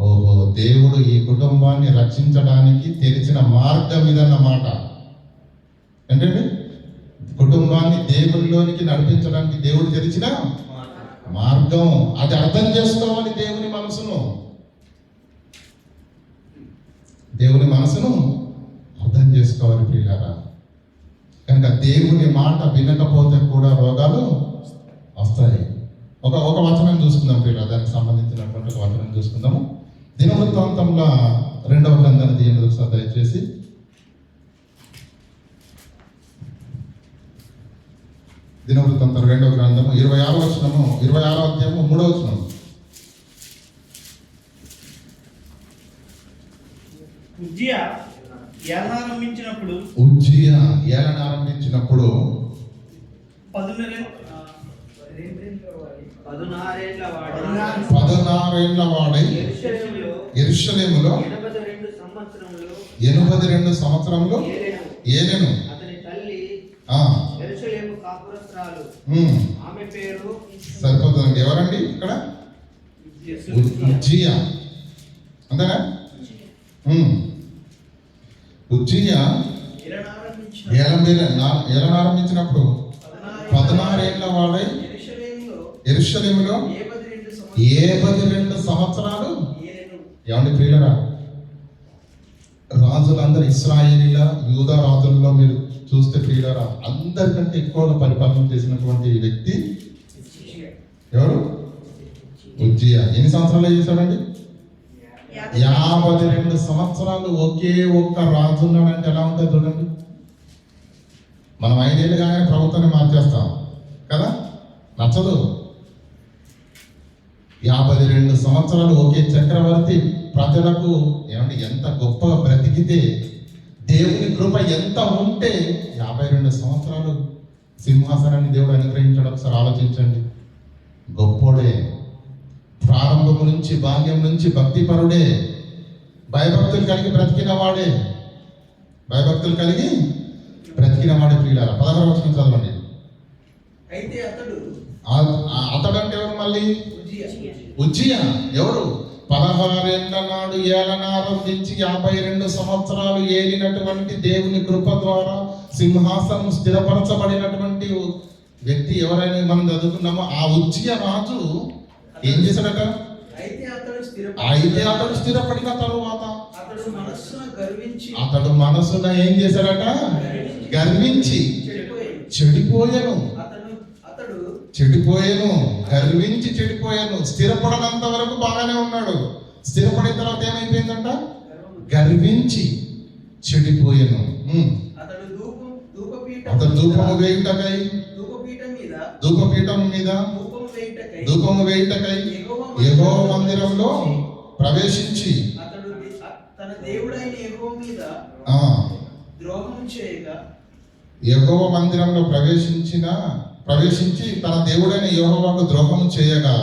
ఓహో దేవుడు ఈ కుటుంబాన్ని రక్షించడానికి తెరిచిన మార్గం ఇదన్నమాట. ఏంటండి? కుటుంబాన్ని దేవునిలోనికి నడిపించడానికి దేవుడు తెరిచిన మార్గం. అది అర్థం చేసుకోవాలి. దేవుని మనసును అర్థం చేసుకోవాలి ప్రియులారా. కనుక దేవుని మాట వినకపోతే కూడా రోగాలు వస్తాయి. ఒక వచనం చూసుకుందాం ప్రియులారా, దానికి సంబంధించినటువంటి ఒక వచనం చూసుకుందాము. దినవృత్తాంతంలో 2వ గ్రంథాన్ని తీయండి ఒకసారి దయచేసి. దినవృత్తాంతం 2వ గ్రంథము 26వ వచనము, 26వ అధ్యాయము 3వ వచనం. ఉజ్జియా ఏలన ఆరంభించినప్పుడు 16 ఏళ్ల వాడై యెరూషలేములో 82 సంవత్సరములు ఏలెను. అతని తల్లి యెరూషలేము కాపురస్తురాలు, ఆమె పేరు సరిపోతుందండి. ఎవరండి ఇక్కడ? ఉజ్జియా అంతేనా? ఉజ్జియా ఏలన ఆరంభించినప్పుడు 16 ఏళ్ల వాడై యెరూషలేములో 72 సంవత్సరాలు. ఏమండి ప్రియులరా, రాజులందరూ ఇశ్రాయేలీల యూదా రాజుల్లో మీరు చూస్తే ప్రియులరా అందరికంటే ఎక్కువగా పరిపాలన చేసినటువంటి వ్యక్తి ఎవరు? ఉజ్జియా. ఎన్ని సంవత్సరాలు చేశాడండి? 52 సంవత్సరాలు ఒకే ఒక్క రాజు ఉన్నాడంటే ఎలా ఉంటుంది చూడండి. మనం 5 ఏళ్ళు కానీ ప్రభుత్వాన్ని మార్చేస్తాం కదా, నచ్చదు. 52 సంవత్సరాలు ఒకే చక్రవర్తి ప్రజలకు ఏమంటే ఎంత గొప్ప బ్రతికితే, దేవుని కృప ఎంత ఉంటే 52 సంవత్సరాలు సింహాసనాన్ని దేవుడు అనుగ్రహించడం ఒకసారి ఆలోచించండి. గొప్పోడే, ప్రారంభం నుంచి బాల్యం నుంచి భక్తిపరుడే, భయభక్తులు కలిగి బ్రతికిన వాడే ప్రియులారా. 16వ వచనం చదవండి. అయితే అతడంటే ఎవరు? మళ్ళీ ఉజ్జియా. ఎవరు? 16 ఏళ్ల నాడు ఏలన ఆరంభించి 52 వ్యక్తి ఎవరైనా మనం చదువుకున్నామో ఆ ఉజ్జియా రాజు ఏం చేశాడట? అయితే అతడు స్థిరపడిన తరువాత అతడు మనస్సున ఏం చేశాడట? గర్వించి చెడిపోయాను. గర్వించి చెడిపోయాను. స్థిరపడనంత వరకు బాగానే ఉన్నాడు. స్థిరపడిన తర్వాత ఏమైపోయిందంట? గర్వించి చెడిపోయాను. అతడు ధూపము వేయుటకై ధూపము వేయుటకై యెహోవా మందిరంలో ప్రవేశించి తన దేవుడైన యెహోవా మీద ద్రోహం చేయగా యెహోవా మందిరంలో ప్రవేశించి తన దేవుడైన యెహోవాకు ద్రోహం చేయగా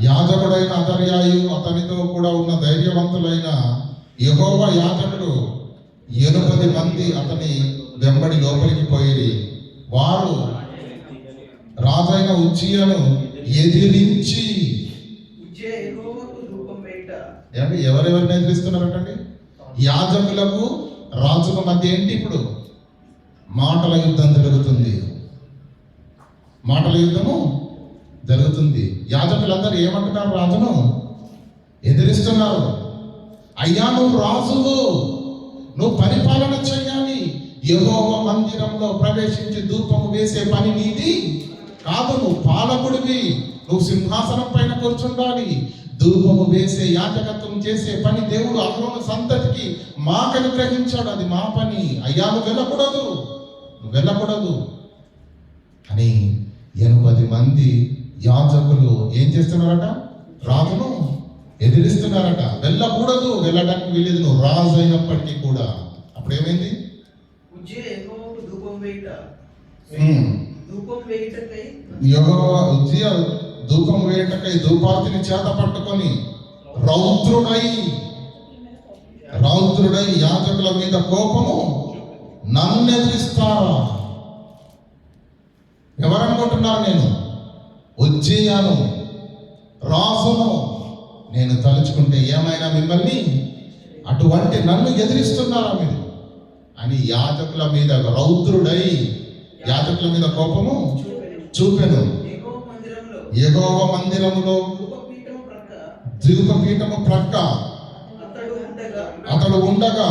యాజకుడైన అతర్యాయు అతనితో కూడా ఉన్న ధైర్యవంతులైన యెహోవా యాజకుడు 80 మంది అతని వెంబడి లోపలికి పోయి వారు రాజైన ఉజ్జియాను ఎదిరించి ఎవరెవరిని ఎదిరిస్తున్నారటండి? యాజకులకు రాజుల మధ్య ఏంటి? ఇప్పుడు మాటల యుద్ధం జరుగుతుంది. యాజకులందరూ ఏమంటున్నారు? రాజును ఎదిరిస్తున్నారు. అయ్యా, నువ్వు రాజువు, నువ్వు పరిపాలన చేయాలి. యెహోవా మందిరంలో ప్రవేశించి ధూపము వేసే పని నీది కాదు. నువ్వు పాలకుడివి. నువ్వు సింహాసనం పైన కూర్చుండాలి. ధూపము వేసే యాజకత్వం చేసే పని దేవుడు అహరోను సంతతికి మాకు అనుగ్రహించాడు. అది మా పని. అయ్యా, నువ్వు వెళ్ళకూడదు అని 80 మంది యాజకులు ఏం చేస్తున్నారట? రాజును ఎదిరిస్తున్నారట. వెళ్ళడానికి వీలేదు. నువ్వు రాజు అయినప్పటికీ కూడా. అప్పుడు ఏమైంది? యెహోవా ఉజ్జియా ధూపం వేయుటకై ధూపార్తిని చేత పట్టుకొని రౌద్రుడై యాజకుల మీద కోపము నన్ను ఎదిరిస్తారా? ఎవరనుకుంటున్నారు? నేను ఉజ్జియాను, రాజును. నేను తలుచుకుంటే ఏమైనా మిమ్మల్ని అటువంటి నన్ను ఎదిరిస్తున్నారా మీరు అని యాజకుల మీద రౌద్రుడై యాజకుల మీద కోపము చూపెను. యెహోవా మందిరములో ధూపపీఠము ప్రక్క అతడు ఉండగా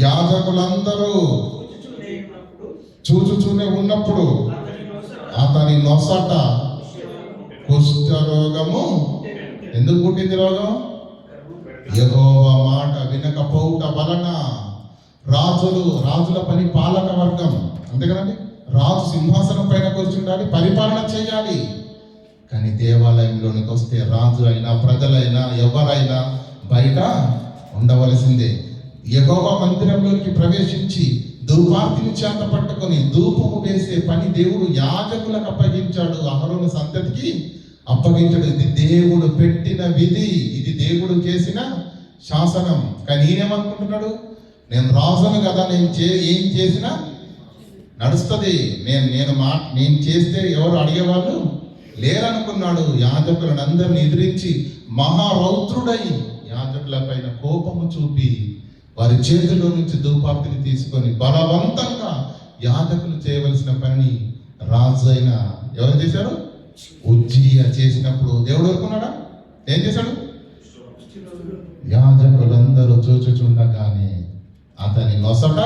యాజకులందరూ చూచుచూనే ఉన్నప్పుడు అతని నొసట కుష్ఠరోగము. ఎందుకు పుట్టింది రోగం? యెహోవా మాట వినకపోవుట వలన. రాజుల పని పాలక వర్గం, అంతే కదండి. రాజు సింహాసనం పైన కూర్చుండాలి, పరిపాలన చేయాలి. కానీ దేవాలయంలోనికి వస్తే రాజు అయినా ప్రజలైనా ఎవరైనా బయట ఉండవలసిందే. యెహోవా మందిరంలోకి ప్రవేశించి ధూపార్తిని చేత పట్టుకొని ధూపము వేసే పని దేవుడు యాజకులకు అప్పగించాడు. అహరోను సంతతికి అప్పగించాడు. ఇది దేవుడు పెట్టిన విధి, ఇది దేవుడు చేసిన శాసనం. కానీ ఈయనేమనుకుంటున్నాడు? నేను రాజును కదా, ఏం చేసినా నడుస్తుంది, నేను చేస్తే ఎవరు అడిగేవాళ్ళు లేరనుకున్నాడు. యాజకులను అందరిని ఎదిరించి మహారౌద్రుడై యాజకుల పైన కోపము చూపి వారి చేతిలో నుంచి ధూపార్తిని తీసుకొని బలవంతంగా యాజకులు చేయవలసిన పనిని రాజు అయిన ఎవరు చేశారు? ఉజ్జియా చేసినప్పుడు దేవుడు ఊరుకున్నాడా? ఏం చేశాడు? యాజకులందరూ చూచుచుండగానే అతని నొసట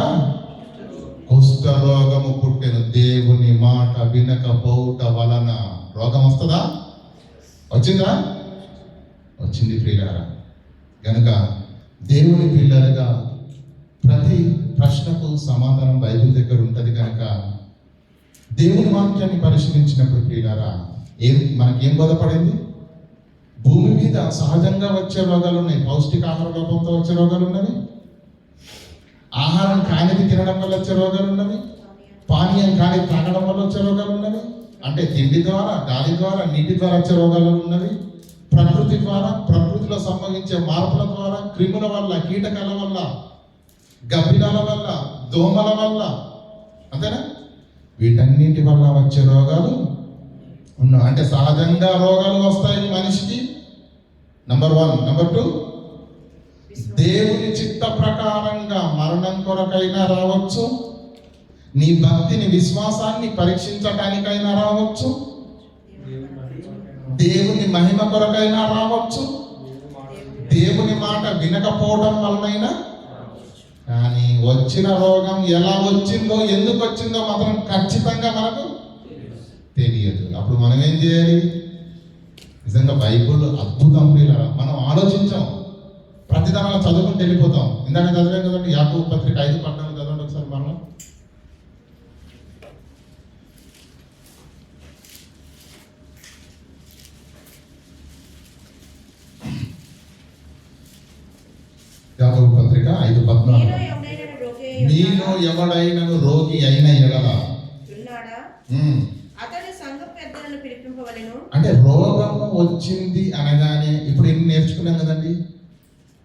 కుష్ఠరోగము పుట్టెను. దేవుని మాట వినకపోవుట వలన. రోగం వస్తుందా? వచ్చిందా? వచ్చింది ప్రియులారా. గనుక దేవుని పిల్లలుగా ప్రతి ప్రశ్నకు సమాధానం బైబిల్ దగ్గర ఉంటుంది. కనుక దేవుని వాక్యాన్ని పరిశీలించినప్పుడు ప్రియులారా, మనకేం బోధపడింది? భూమి మీద సహజంగా వచ్చే రోగాలు ఉన్నాయి. పౌష్టికాహార లోపంతో వచ్చే రోగాలు ఉన్నవి. ఆహారం కానిది తినడం వల్ల వచ్చే రోగాలు ఉన్నవి. పానీయం కానిది తాగడం వల్ల వచ్చే రోగాలు ఉన్నవి. అంటే తిండి ద్వారా, గాలి ద్వారా, నీటి ద్వారా వచ్చే రోగాలు ఉన్నవి. ప్రకృతి ద్వారా, ప్రకృతిలో సంభవించే మార్పుల ద్వారా, క్రిముల వల్ల, కీటకాల వల్ల, గబ్బిలాల వల్ల, దోమల వల్ల, అంతేనా? వీటన్నిటి వల్ల వచ్చే రోగాలు ఉన్నాయి. అంటే సహజంగా రోగాలు వస్తాయి మనిషికి. నంబర్ 1. నంబర్ 2, దేవుని చిత్త ప్రకారంగా మరణం కొరకైనా రావచ్చు, నీ భక్తిని, విశ్వాసాన్ని పరీక్షించటానికైనా రావచ్చు, దేవుని మహిమ కొరకైనా రావచ్చు, దేవుని మాట వినకపోవడం వలనైనా. కానీ వచ్చిన రోగం ఎలా వచ్చిందో, ఎందుకు వచ్చిందో మాత్రం ఖచ్చితంగా మనకు తెలియదు. అప్పుడు మనం ఏం చేయాలి? నిజంగా బైబుల్ అద్భుతం ప్రియులారా. మనం ఆలోచించాం, ప్రతిదానాలు చదువుకుంటూ వెళ్ళిపోతాం. ఇందాక చదివాం కదండి, యాకోబు పత్రిక 5:14 చదవండి ఒకసారి మనం. యాకోబు పత్రిక 5:14. మీలో ఎవడైనను రోగి అయిన ఎడల ఉన్నాడా అతడు సంఘ పెద్దలను పిలిపింపవలెను. అంటే రోగము వచ్చింది అనగానే ఇప్పుడు ఎన్ని నేర్చుకున్నాం కదండి.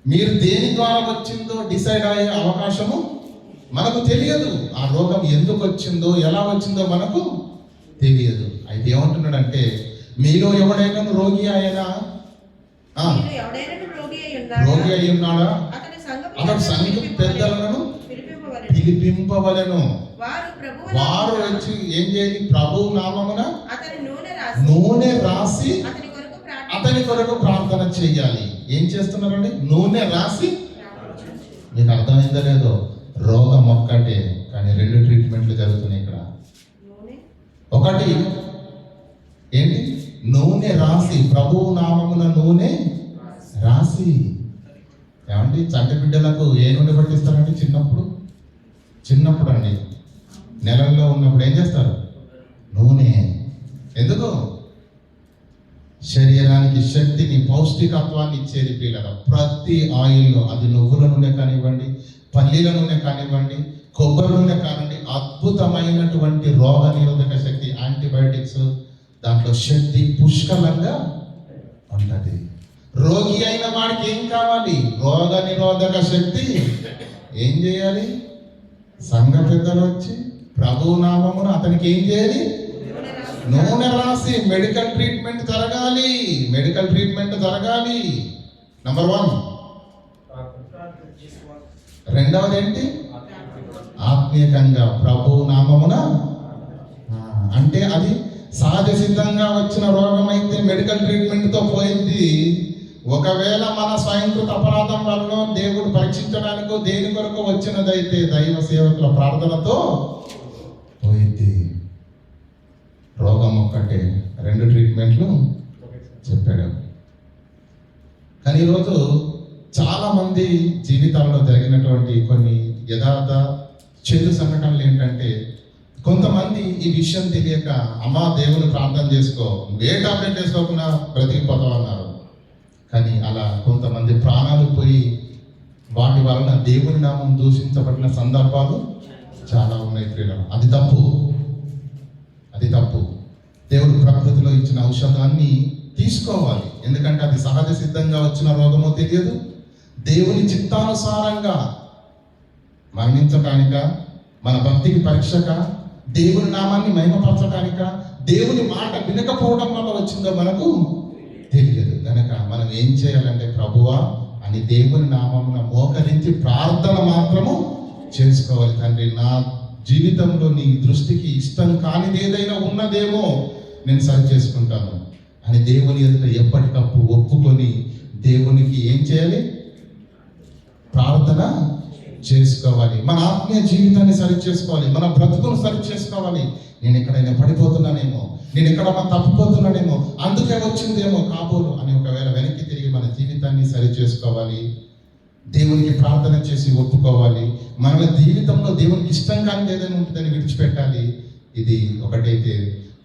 మీరు దేని ద్వారా వచ్చిందో డిసైడ్ అయ్యే అవకాశము మనకు తెలియదు. ఆ రోగం ఎందుకు వచ్చిందో, ఎలా వచ్చిందో మనకు తెలియదు. అయితే ఏమంటున్నాడంటే, మీలో ఎవడైనా రోగి అయినా రోగి అయి ఉన్నాడా, అతడు సంఘ పెద్దలను పిలిపింపవలెను. వారు వచ్చి ఏం చేయాలి? ప్రభు నామమున నూనె రాసి అతని కొరకు ప్రార్థన చేయాలి. ఏం చేస్తున్నారండి? నూనె రాసి. మీకు అర్థమైందో లేదో, రోగం ఒక్కటే కానీ 2 ట్రీట్మెంట్లు జరుగుతున్నాయి ఇక్కడ. ఒకటి ఏంటి? నూనె రాసి, ప్రభు నామమున నూనె రాసి. ఏమండి, చంటి బిడ్డలకు ఏ నూనె పట్టిస్తారండి? చిన్నప్పుడు అండి, నెలల్లో ఉన్నప్పుడు ఏం చేస్తారు? నూనె. ఎందుకు? శరీరానికి శక్తిని, పౌష్టికత్వాన్ని ఇచ్చేది పిల్లల. ప్రతి ఆయిల్లో, అది నువ్వుల నూనె కానివ్వండి, పల్లీల నూనె కానివ్వండి, కొబ్బరి నూనె కానివ్వండి, అద్భుతమైనటువంటి రోగ నిరోధక శక్తి, యాంటీబయాటిక్స్, దాంట్లో శక్తి పుష్కలంగా ఉంటుంది. రోగి అయిన వాడికి ఏం కావాలి? రోగ నిరోధక శక్తి. ఏం చేయాలి? సంఘ పెద్దలు వచ్చి ప్రభు నామమున అతనికి ఏం చేయాలి? నూనె రాసి మెడికల్ ట్రీట్మెంట్ జరగాలి. నంబర్ 1. రెండవది ఏంటి? ఆత్మీయంగా ప్రభు నామమున. అంటే అది సహజ సిద్ధంగా వచ్చిన రోగం అయితే మెడికల్ ట్రీట్మెంట్ తో పోయింది. ఒకవేళ మన స్వయంకృత అపరాధం వల్ల దేవుడు పరీక్షించడానికో దేని కొరకు వచ్చినదైతే దైవ సేవకుల ప్రార్థనతో పోయింది. రోగం ఒక్కటే, 2 ట్రీట్మెంట్లు చెప్పాడు. కానీ ఈరోజు చాలా మంది జీవితాల్లో జరిగినటువంటి కొన్ని యథార్థ చెడు సంఘటనలు ఏంటంటే, కొంతమంది ఈ విషయం తెలియక, అమ్మా దేవుని ప్రార్థన చేసుకో, ఏ టాబ్లెట్ వేసుకోకుండా బ్రతికిపోతాం అన్నారు. కానీ అలా కొంతమంది ప్రాణాలు పోయి వాటి వలన దేవుని నామం దూషించబడిన సందర్భాలు చాలా ఉన్నాయి ప్రియులారా. అది తప్పు. దేవుడు ప్రకృతిలో ఇచ్చిన ఔషధాన్ని తీసుకోవాలి. ఎందుకంటే అది సహజ సిద్ధంగా వచ్చిన రోగమో తెలియదు. దేవుని చిత్తానుసారంగా మరణించటానిక, మన భక్తికి పరీక్షక, దేవుని నామాన్ని మహిమపరచటానిక, దేవుని మాట వినకపోవడం వల్ల వచ్చిందో మనకు తెలియదు. కనుక మనం ఏం చేయాలంటే, ప్రభువా అని దేవుని నామమున మోకరించి ప్రార్థన మాత్రము చేసుకోవాలి. తండ్రి, నా జీవితంలో నీ దృష్టికి ఇష్టం కానిది ఏదైనా ఉన్నదేమో నేను సరి చేసుకుంటాను అని దేవుని ఎదుట ఎప్పటికప్పుడు ఒప్పుకొని దేవునికి ఏం చేయాలి? ప్రార్థన చేసుకోవాలి. మన ఆత్మీయ జీవితాన్ని సరి చేసుకోవాలి, మన బ్రతుకును సరి చేసుకోవాలి. నేను ఎక్కడైనా పడిపోతున్నానేమో, నేను ఎక్కడ తప్పిపోతున్నానేమో, అందుకే వచ్చిందేమో కాబోలు అని ఒకవేళ వెనక్కి తిరిగి మన జీవితాన్ని సరి చేసుకోవాలి. దేవునికి ప్రార్థన చేసి ఒప్పుకోవాలి. మన జీవితంలో దేవునికి ఇష్టం కానిది ఏదైనా ఉంటుందని విడిచిపెట్టాలి. ఇది ఒకటైతే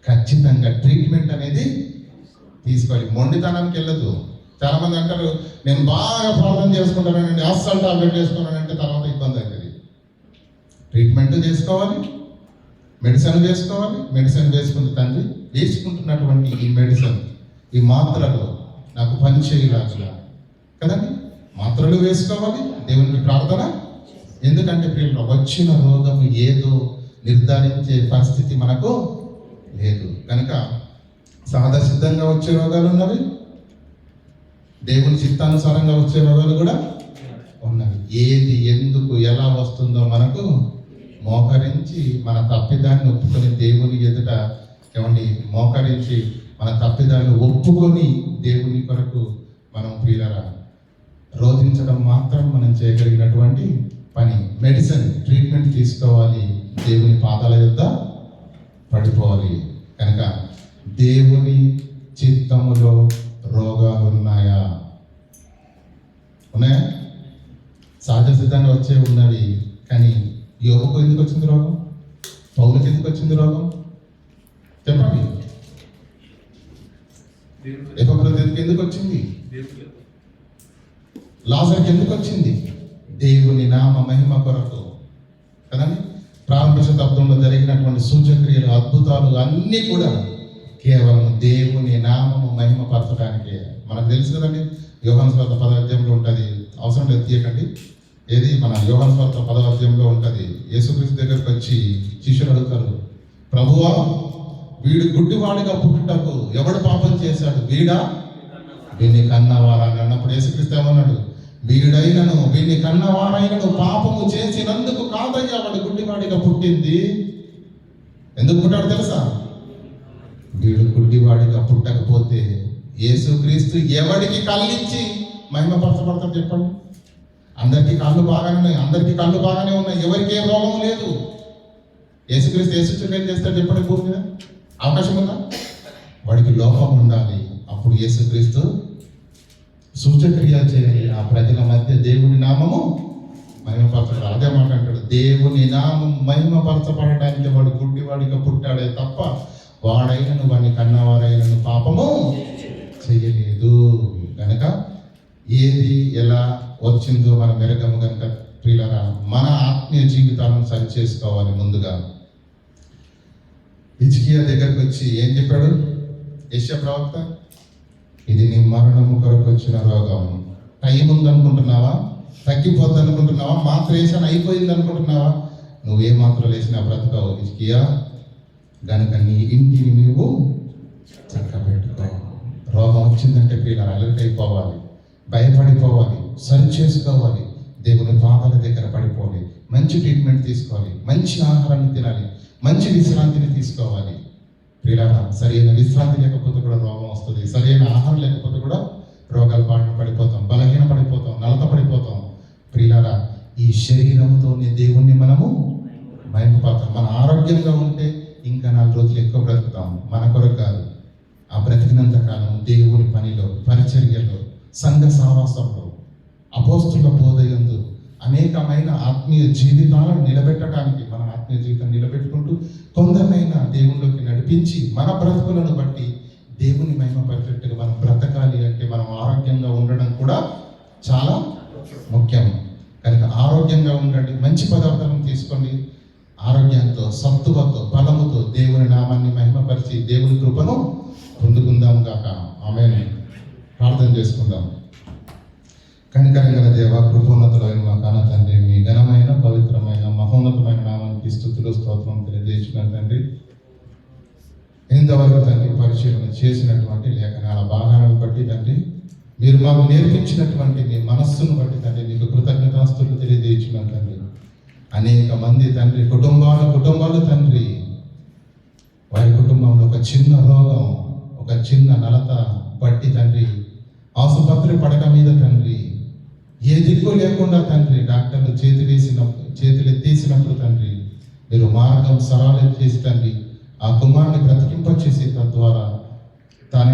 ఖచ్చితంగా ట్రీట్మెంట్ అనేది తీసుకోవాలి. మొండితనానికి వెళ్ళదు. చాలా మంది అంటారు, నేను బాగా ప్రార్థన చేసుకుంటానండి, అస్సలు టాబ్లెట్ వేసుకున్నానంటే తర్వాత ఇబ్బంది అవుతుంది. ట్రీట్మెంట్ చేసుకోవాలి, మెడిసిన్ వేసుకోవాలి. మెడిసిన్ వేసుకుంటే తండ్రి, వేసుకుంటున్నటువంటి ఈ మెడిసిన్, ఈ మాత్రలు నాకు పని చేయలాగా కదండి, మాత్రలు వేసుకోవాలి. దేవునికి ప్రార్థన. ఎందుకంటే ప్రియులు, వచ్చిన రోగం ఏదో నిర్ధారించే పరిస్థితి మనకు లేదు. కనుక సహజ సిద్ధంగా వచ్చే రోగాలు ఉన్నవి, దేవుని చిత్తానుసారంగా వచ్చే రోగాలు కూడా ఉన్నవి. ఏది ఎందుకు ఎలా వస్తుందో మనకు మోకరించి మన తప్పిదాన్ని ఒప్పుకొని దేవుని ఎదుట ఏమండి మోకరించి మన తప్పిదాన్ని ఒప్పుకొని దేవుని కొరకు మనం ప్రియులరా రోధించడం మాత్రం మనం చేయగలిగినటువంటి పని. మెడిసిన్ ట్రీట్మెంట్ తీసుకోవాలి, దేవుని పాదాల యొద్ద పడిపోవాలి. కనుక దేవుని చిత్తములో రోగాలు ఉన్నాయా? ఉన్నాయా? సహజ సిద్ధంగా వచ్చే ఉన్నవి. కానీ యోగకు ఎందుకు వచ్చింది రోగం? పౌలుకి ఎందుకు వచ్చింది రోగం? చెప్పండి. ఎపఫ్రోదితుకి ఎందుకు వచ్చింది? లాజరుకి ఎందుకు వచ్చింది? దేవుని నామ మహిమ కొరకు కదండి. ప్రారంభ శతాబ్దంలో జరిగినటువంటి సూచక్రియలు, అద్భుతాలు అన్నీ కూడా కేవలం దేవుని నామము మహిమపరచడానికే. మనకు తెలుసు కదండి, యోహాను సువార్త 10వ అధ్యాయంలో ఉంటుంది. అవసరం లేదు తీయకండి. ఏది మన యోహాను సువార్త 10వ అధ్యాయంలో ఉంటుంది. యేసుక్రీస్తు దగ్గరికి వచ్చి శిష్యులు అడుగుతారు, ప్రభువా వీడు గుడ్డివాడిగా పుట్టుటకు ఎవడు పాపం చేశాడు? వీడా వీడిని కన్నవారా అని అన్నప్పుడు యేసుక్రీస్తు ఏమన్నాడు? వీడిని కన్నవారైనను పాపము చేసినందుకు కాదయ్యా వాడు గుడ్డివాడిగా పుట్టింది. ఎందుకు పుట్టాడు తెలుసా? వీడు గుడ్డివాడిగా పుట్టకపోతే యేసుక్రీస్తు ఎవడికి కళ్ళిచ్చి మహిమపరచబడతాడు చెప్పండి? అందరికీ కళ్ళు బాగానే ఉన్నాయి, ఎవరికి ఏ రోగం లేదు. యేసుక్రీస్తు యేసుక్రీస్తు ఏం చేస్తాడు చెప్పండి? భూమి మీద అవకాశం ఉందా? వాడికి లోపం ఉండాలి. అప్పుడు యేసుక్రీస్తు సూచక్రియ చేయాలి. ఆ ప్రజల మధ్య దేవుని నామము మహిమపరచడం. అదే మాట అంటాడు, దేవుని నామం మహిమపరచబడడానికి వాడు గుడ్డివాడిగా పుట్టాడే తప్ప వాడైనను వాడిని కన్నవారైనను పాపము చెయ్యలేదు. కనుక ఏది ఎలా వచ్చిందో మన మెరగము కనుక ప్రియులరా మన ఆత్మీయ జీవితాలను సరి చేసుకోవాలి. ముందుగా హిజ్కియా దగ్గరకు వచ్చి ఏం చెప్పాడు యెషయా ప్రవక్త? ఇది నీ మరణము కొరకు వచ్చిన రోగం. టైం ఉందనుకుంటున్నావా? తగ్గిపోద్ది అనుకుంటున్నావా? మాత్ర వేసాను అయిపోయింది అనుకుంటున్నావా? నువ్వే మాత్రం వేసినా బ్రతకవు హిజ్కియా. గనుక నీ ఇంటిని నువ్వు చక్కబెట్టుకో. రోగం వచ్చిందంటే పిల్లలు అలర్ట్ అయిపోవాలి, భయపడిపోవాలి, సరి చేసుకోవాలి, దేవుని పాదాల దగ్గర పడిపోవాలి, మంచి ట్రీట్మెంట్ తీసుకోవాలి, మంచి ఆహారాన్ని తినాలి, మంచి విశ్రాంతిని తీసుకోవాలి. ప్రియులారా సరైన విశ్రాంతి లేకపోతే కూడా రోగం వస్తుంది. సరైన ఆహారం లేకపోతే కూడా రోగాల బారిన పడిపోతాం, బలహీన పడిపోతాం, నలత పడిపోతాం. ప్రియులారా ఈ శరీరంతోనే దేవుణ్ణి మనము మహిమపడతాం. మన ఆరోగ్యంగా ఉంటే ఇంకా 4 రోజులు ఎక్కువ బ్రతుకుతాం. మన కొరకు కాదు, ఆ బ్రతికినంత కాలం దేవుని పనిలో, పరిచర్యలో, సంఘ సావాసంలో, అపోస్తుల బోధయందు అనేకమైన ఆత్మీయ జీవితాలను నిలబెట్టడానికి మన ఆత్మీయ జీవితం నిలబెట్టుకుంటూ కొందరినైనా దేవుళ్ళలోకి నడిపించి మన బ్రతుకులను బట్టి దేవుని మహిమపరిచేట్టుగా మనం బ్రతకాలి. అంటే మనం ఆరోగ్యంగా ఉండడం కూడా చాలా ముఖ్యం. కనుక ఆరోగ్యంగా ఉండండి, మంచి పదార్థాలను తీసుకోండి. ఆరోగ్యంతో, సత్తువతో, బలముతో దేవుని నామాన్ని మహిమపరిచి దేవుని కృపను పొందుకుందాం గాక. ఆమేన్. ప్రార్థన చేసుకుందాం. కనికరంగల దేవ, కృపోన్నతులైన మా కన్న తండ్రి, మీ ఘనమైన పవిత్రమైన మహోన్నతమైన నామానికి స్తుతులు స్తోత్రం తెలియజేసిన తండ్రి, ఇంతవరకు తండ్రి పరిశీలన చేసినటువంటి లేఖనాల భాగాలను బట్టి తండ్రి, మీరు మాకు నేర్పించినటువంటి మీ మనస్సును బట్టి తండ్రి మీకు కృతజ్ఞతాస్తులు తెలియజేసిన తండ్రి. అనేక మంది తండ్రి కుటుంబాలు తండ్రి, వారి కుటుంబంలో ఒక చిన్న రోగం, ఒక చిన్న నలత బట్టి తండ్రి ఆసుపత్రి పడక మీద తండ్రి ఏ దిక్కు లేకుండా తండ్రి డాక్టర్లు చేతులు ఎత్తేసినప్పుడు తండ్రి మీరు మార్గం సరళం చేసి తండ్రి ఆ కుమారుని బ్రతికింపచేసి తద్వారా